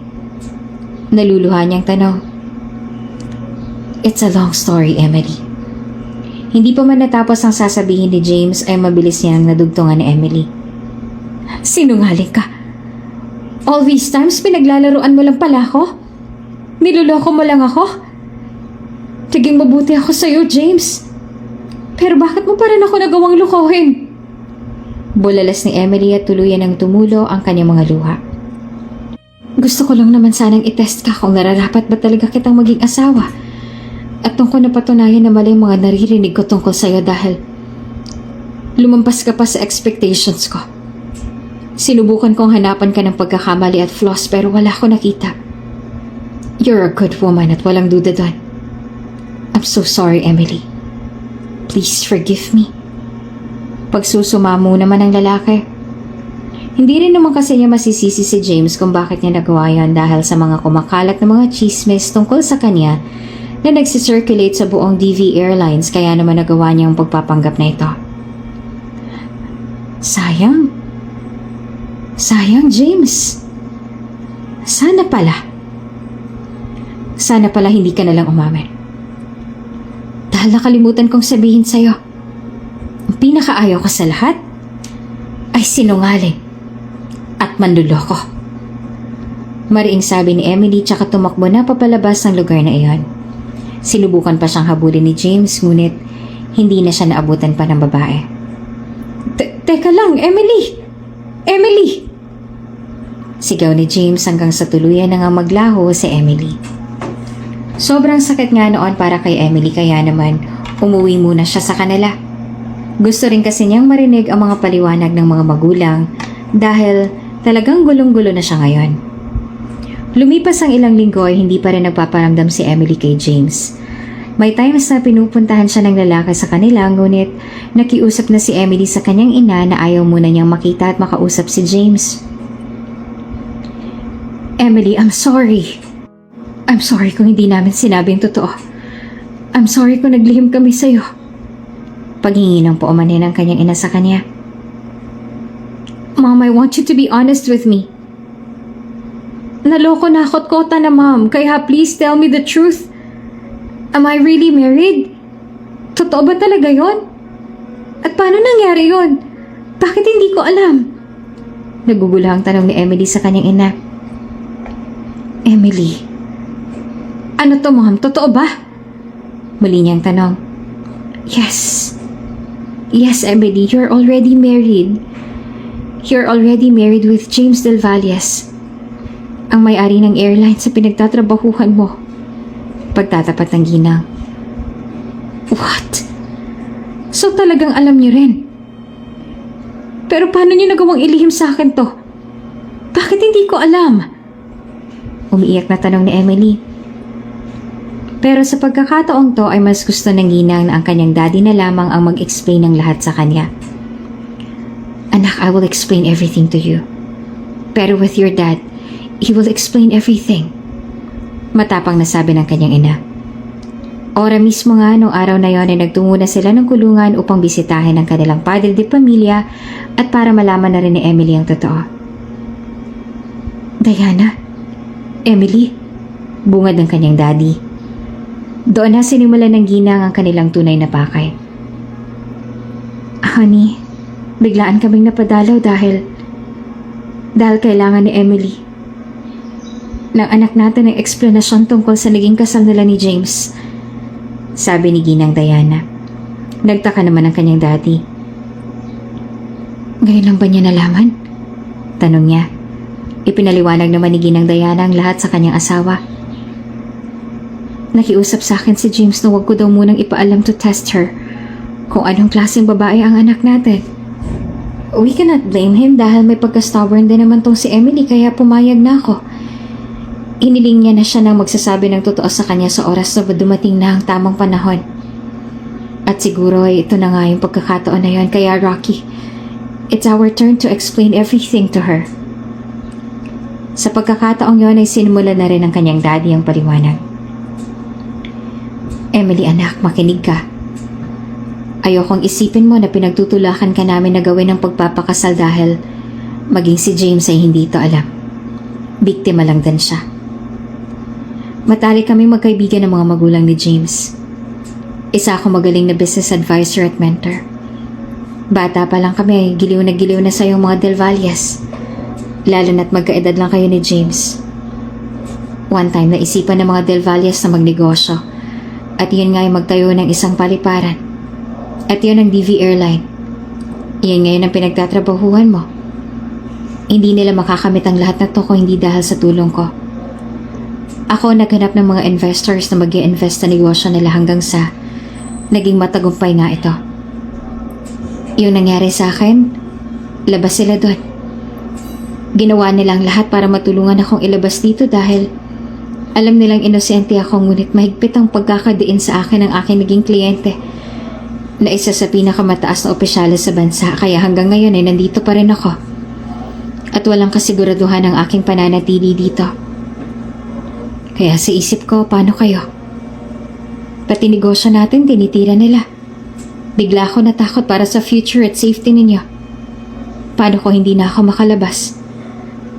Naluluha niyang tanong. It's a long story, Emily. Hindi pa man natapos ang sasabihin ni James ay mabilis niyang nadugtungan ni Emily. Sinungaling ka? All these times pinaglalaruan mo lang pala ako? Niloloko mo lang ako? Tiging mabuti ako sa'yo, James. Pero bakit mo pa rin ako nagawang lukohin? Bulalas ni Emily at tuluyan ng tumulo ang kanyang mga luha. Gusto ko lang naman sanang itest ka kung nararapat ba talaga kitang maging asawa. At tungkol na patunayan na mali mga naririnig ko tungkol sa'yo dahil lumampas ka pa sa expectations ko. Sinubukan kong hanapan ka ng pagkakamali at flaws pero wala ko nakita. You're a good woman at walang duda doon. I'm so sorry, Emily. Please forgive me. Pagsusumamo naman ang lalaki. Hindi rin naman kasi niya masisisi si James kung bakit niya nagawa yan dahil sa mga kumakalat na mga chismis tungkol sa kanya na nagsisirculate sa buong DV Airlines kaya naman nagawa niya ang pagpapanggap na ito. Sayang. Sayang, James. Sana pala hindi ka nalang umamin. Dahil nakalimutan kong sabihin sa'yo, ang pinakaayaw ko sa lahat ay sinungaling at manluloko. Mariing sabi ni Emily tsaka tumakbo na papalabas ng lugar na iyon. Sinubukan pa siyang habulin ni James ngunit hindi na siya naabutan pa ng babae. Teka lang, Emily! Emily! Sigaw ni James hanggang sa tuluyan na nga maglaho si Emily. Sobrang sakit nga noon para kay Emily kaya naman umuwi muna siya sa kanila. Gusto rin kasi niyang marinig ang mga paliwanag ng mga magulang dahil talagang gulong-gulo na siya ngayon. Lumipas ang ilang linggo ay hindi pa rin nagpaparamdam si Emily kay James. May times na pinupuntahan siya ng lalaki sa kanila ngunit nakiusap na si Emily sa kanyang ina na ayaw muna niyang makita at makausap si James. Emily, I'm sorry. I'm sorry kung hindi namin sinabi ang totoo. I'm sorry kung naglihim kami sa'yo. Paghingi ng paumanhin ng kanyang ina sa kanya. Mom, I want you to be honest with me. Naloko na ako't kota na, Mom. Kaya please tell me the truth. Am I really married? Totoo ba talaga yon? At paano nangyari yon? Bakit hindi ko alam? Naguguluhang tanong ni Emily sa kanyang ina. Emily, ano to, Mom? Totoo ba? Muli niyang tanong. Yes. Yes, Emily, you're already married. You're already married with James Del Valles, ang may-ari ng airline sa pinagtatrabahuhan mo. Pagtatapat ng ginang. What? So talagang alam niyo rin? Pero paano niyo nagawang ilihim sa akin to? Bakit hindi ko alam? Umiiyak na tanong ni Emily. Pero sa pagkakataong to ay mas gusto ng ginang na ang kanyang daddy na lamang ang mag-explain ng lahat sa kanya. Anak, I will explain everything to you. Pero with your dad, he will explain everything. Matapang na sabi ng kanyang ina. Ora mismo nga nung araw na yon ay nagtungo na sila ng kulungan upang bisitahin ang kanilang padre de pamilya at para malaman na rin ni Emily ang totoo. Diana? Emily? Bungad ng kanyang daddy. Doon na sinimulan ng ginang ang kanilang tunay na pakay. Honey, biglaan kaming napadalaw dahil kailangan ni Emily ng anak natin ng eksplanasyon tungkol sa naging kasal nila ni James. Sabi ni Ginang Diana. Nagtaka naman ang kanyang daddy. Ngayon lang ba niya nalaman? Tanong niya. Ipinaliwanag naman ni Ginang Diana ang lahat sa kanyang asawa. Nakiusap sa akin si James na huwag ko daw munang ipaalam to test her kung anong klaseng babae ang anak natin. We cannot blame him dahil may pagka-stubborn din naman tong si Emily kaya pumayag na ako. Iniling niya na siya nang magsasabi ng totoo sa kanya sa oras na dumating na ang tamang panahon. At siguro ay ito na nga yung pagkakataon na yon kaya Rocky, it's our turn to explain everything to her. Sa pagkakataong yon ay sinimula na rin ng kanyang daddy ang paliwanag. Emily anak, makinig ka. Ayokong isipin mo na pinagtutulakan ka namin na gawin ang pagpapakasal dahil maging si James ay hindi ito alam. Biktima lang din siya. Matali kami magkaibigan ng mga magulang ni James. Isa ako magaling na business advisor at mentor. Bata pa lang kami, giliw na sa iyong mga Del Valles. Lalo na't magkaedad lang kayo ni James. One time naisipan ng mga Del Valles na magnegosyo. At yun nga ay magtayo ng isang paliparan. At yun ang DV Airline. Yan ngayon ang pinagtatrabahuhan mo. Hindi nila makakamit ang lahat na to kung hindi dahil sa tulong ko. Ako naghanap ng mga investors na mag-i-invest sa negosyo nila hanggang sa naging matagumpay nga ito. Yung nangyari sa akin, labas sila doon. Ginawa nilang lahat para matulungan akong ilabas dito dahil alam nilang inosente ako ngunit mahigpit ang pagkakadiin sa akin ng aking naging kliyente na isa sa pinakamataas na opisyales sa bansa kaya hanggang ngayon ay nandito pa rin ako at walang kasiguraduhan ang aking pananatili dito. Kaya sa isip ko, paano kayo? Pati negosyo natin tinitira nila. Bigla ako natakot para sa future at safety ninyo. Paano ko hindi na ako makalabas?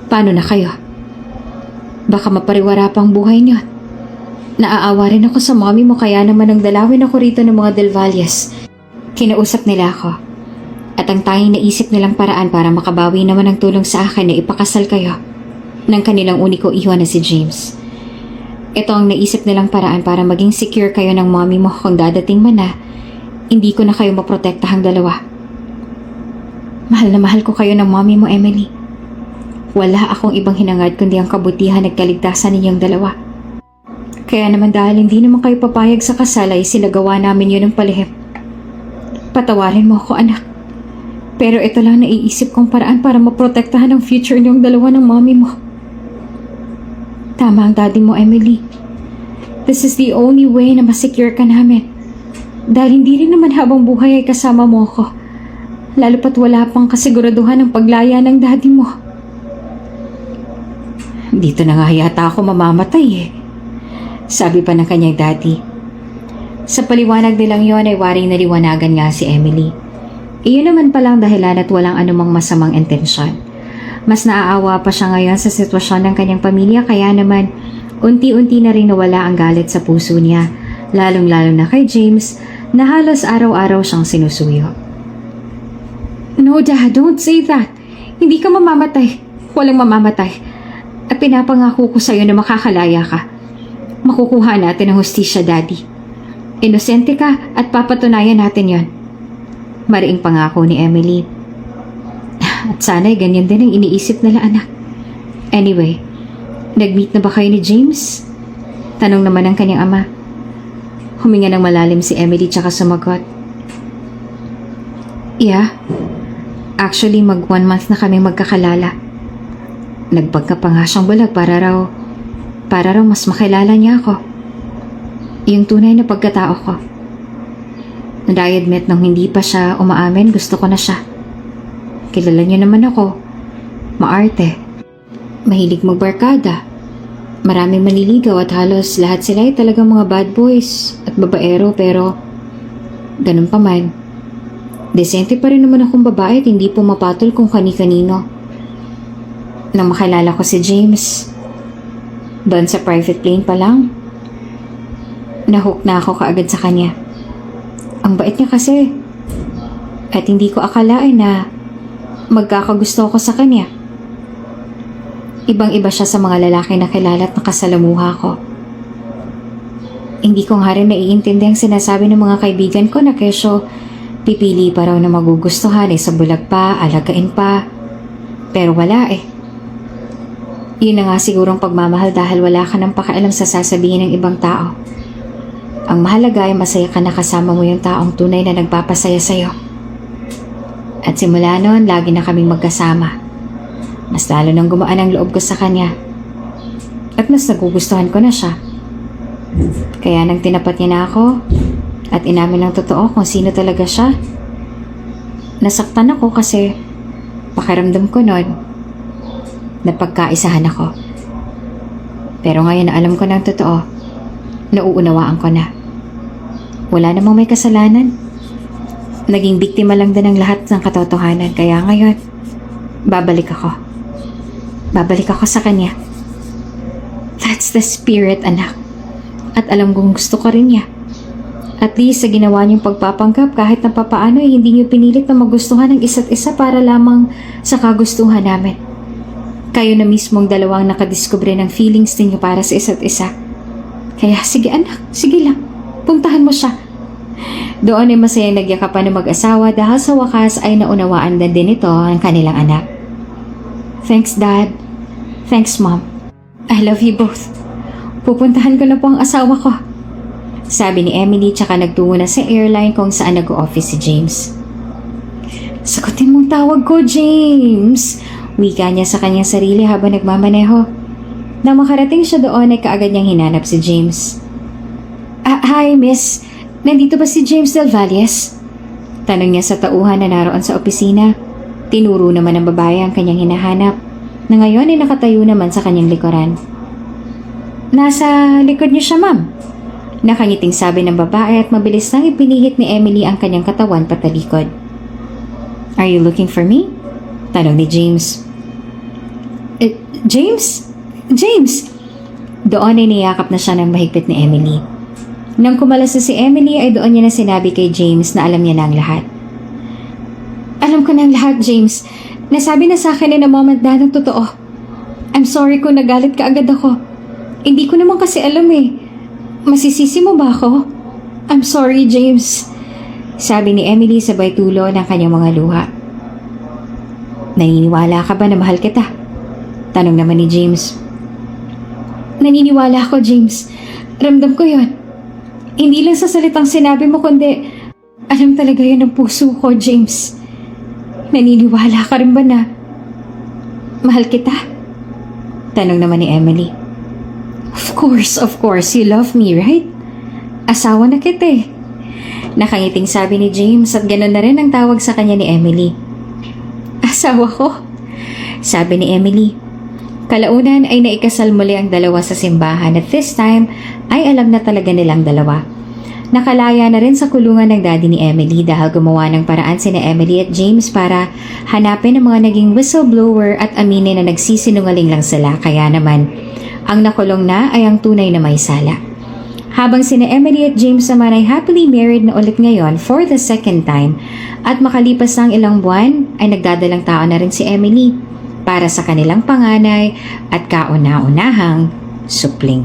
Paano na kayo? Baka mapariwara pang buhay niyo. Naaawa rin ako sa mommy mo kaya naman ang dalawin ako rito ng mga Del Valles. Kinausap nila ako. At ang tanging naisip nilang paraan para makabawi naman ang tulong sa akin na ipakasal kayo ng kanilang uniko iwan na si James. Ito ang naisip nilang paraan para maging secure kayo ng mommy mo kung dadating man na hindi ko na kayo maprotektahang dalawa. Mahal na mahal ko kayo ng mommy mo, Emily. Wala akong ibang hinangad kundi ang kabutihan at kaligtasan ninyong dalawa. Kaya naman dahil hindi naman kayo papayag sa kasal ay sinagawa namin yun ng palihim. Patawarin mo ako, anak. Pero ito lang naiisip kong paraan para maprotektahan ang future niyong dalawa ng mommy mo. Tama ang daddy mo, Emily. This is the only way na masecure ka namin. Dahil hindi rin naman habang buhay ay kasama mo ako. Lalo pat wala pang kasiguraduhan ng paglaya ng daddy mo. Dito na nga yata ako mamamatay eh. Sabi pa ng kanyang daddy. Sa paliwanag nilang yon ay waring naliwanagan nga si Emily. Iyon naman palang dahilan at walang anumang masamang intensyon. Mas naaawa pa siya ngayon sa sitwasyon ng kanyang pamilya kaya naman unti-unti na rin nawala ang galit sa puso niya, lalong-lalo na kay James na halos araw-araw siyang sinusuyo. No, Dad, don't say that. Hindi ka mamamatay. Walang mamamatay. At pinapangako ko sa'yo na makakalaya ka. Makukuha natin ang hustisya, Daddy. Inosente ka at papatunayan natin yon. Mariing pangako ni Emily. At sana'y ganyan din ang iniisip nila anak. Anyway, nag-meet na ba kayo ni James? Tanong naman ng kanyang ama. Huminga ng malalim si Emily tsaka sumagot. Yeah. Actually, 1 month na kami magkakalala. Nagpagka pa nga siyang bulag para raw mas makilala niya ako. Yung tunay na pagkatao ko. I-admit nang hindi pa siya umaamin, gusto ko na siya. Kilala niyo naman ako. Maarte. Mahilig magbarkada. Maraming maniligaw at halos lahat sila ay talagang mga bad boys at babaero pero ganun pa man. Desente pa rin naman akong babae at hindi pumapatol kung kani-kanino. Nang makilala ko si James, doon sa private plane pa lang, nahook na ako kaagad sa kanya. Ang bait niya kasi. At hindi ko akalain na magkakagusto ako sa kanya. Ibang-iba siya sa mga lalaki na kilala at nakasalamuha ko. Hindi ko nga rin naiintindi ang sinasabi ng mga kaibigan ko na kesyo pipili pa raw na magugustuhan sa bulag pa, alagain pa. Pero wala eh. Yun na nga sigurong pagmamahal dahil wala ka ng pakialam sa sasabihin ng ibang tao. Ang mahalaga ay masaya ka na kasama mo yung taong tunay na nagpapasaya sa'yo. At simula noon, lagi na kaming magkasama. Mas lalo nang gumaan ang loob ko sa kanya. At mas nagugustuhan ko na siya. Kaya nang tinapat niya na ako at inamin ng totoo kung sino talaga siya, nasaktan ako kasi pakiramdam ko noon na pagkaisahan ako. Pero ngayon na alam ko ng totoo, nauunawaan ko na. Wala namang may kasalanan. Naging biktima lang din ng lahat ng katotohanan. Kaya ngayon, babalik ako. Babalik ako sa kanya. That's the spirit, anak. At alam kong gusto ko rin niya. At least sa ginawa niyong pagpapanggap, kahit na papaano hindi niyo pinilit na magustuhan ng isa't isa para lamang sa kagustuhan namin. Kayo na mismong dalawang nakadiskubre ng feelings ninyo para sa isa't isa. Kaya sige anak, sige lang. Puntahan mo siya. Doon ay masayang nagyakapan ng mag-asawa dahil sa wakas ay naunawaan na din ito ang kanilang anak. Thanks, Dad. Thanks, Mom. I love you both. Pupuntahan ko na po ang asawa ko. Sabi ni Emily tsaka nagtungo na sa airline kung saan nag-o-office si James. Sagutin mong tawag ko, James. Wika niya sa kanyang sarili habang nagmamaneho. Nang makarating siya doon ay kaagad niyang hinanap si James. Hi, miss. Nandito ba si James Del Valles? Tanong niya sa tauhan na naroon sa opisina. Tinuro naman ng babae ang kanyang hinahanap na ngayon ay nakatayo naman sa kanyang likuran. Nasa likod niyo siya, ma'am. Nakangiting sabi ng babae at mabilis nang ipinihit ni Emily ang kanyang katawan patalikod. Are you looking for me? Tanong ni James. James? James! Doon ay niyakap na siya ng mahigpit ni Emily. Nang kumalas na si Emily ay doon niya na sinabi kay James na alam niya na ang lahat. Alam ko na ang lahat, James. Nasabi na sa akin in a moment na ng totoo. I'm sorry kung nagalit ka agad ako. Hindi ko naman kasi alam eh. Masisisi mo ba ako? I'm sorry, James. Sabi ni Emily sabay tulo ng kanyang mga luha. Naniniwala ka ba na mahal kita? Tanong naman ni James. Naniniwala ako, James. Ramdam ko yon. Hindi lang sa salitang sinabi mo kundi alam talaga yun ng puso ko, James. Naniniwala ka rin ba na mahal kita? Tanong naman ni Emily. Of course, you love me, right? Asawa na kita eh. Nakangiting sabi ni James at ganoon na rin ang tawag sa kanya ni Emily. Asawa ko? Sabi ni Emily. Kalaunan ay naikasal muli ang dalawa sa simbahan at this time ay alam na talaga nilang dalawa. Nakalaya na rin sa kulungan ng daddy ni Emily dahil gumawa ng paraan sina Emily at James para hanapin ang mga naging whistleblower at aminin na nagsisinungaling lang sila, kaya naman ang nakulong na ay ang tunay na may sala. Habang sina Emily at James naman ay happily married na ulit ngayon for the second time at makalipas ng ilang buwan ay nagdadalang tao na rin si Emily para sa kanilang panganay at kauna-unahang supling.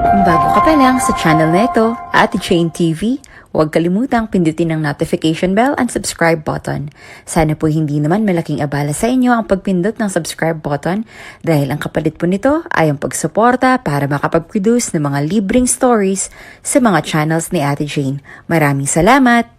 Kung bago ka pa lang sa channel na ito, Ate Jane TV, huwag kalimutang pindutin ang notification bell and subscribe button. Sana po hindi naman malaking abala sa inyo ang pagpindot ng subscribe button dahil ang kapalit po nito ay ang pagsuporta para makapag-produce ng mga libreng stories sa mga channels ni Ate Jane. Maraming salamat!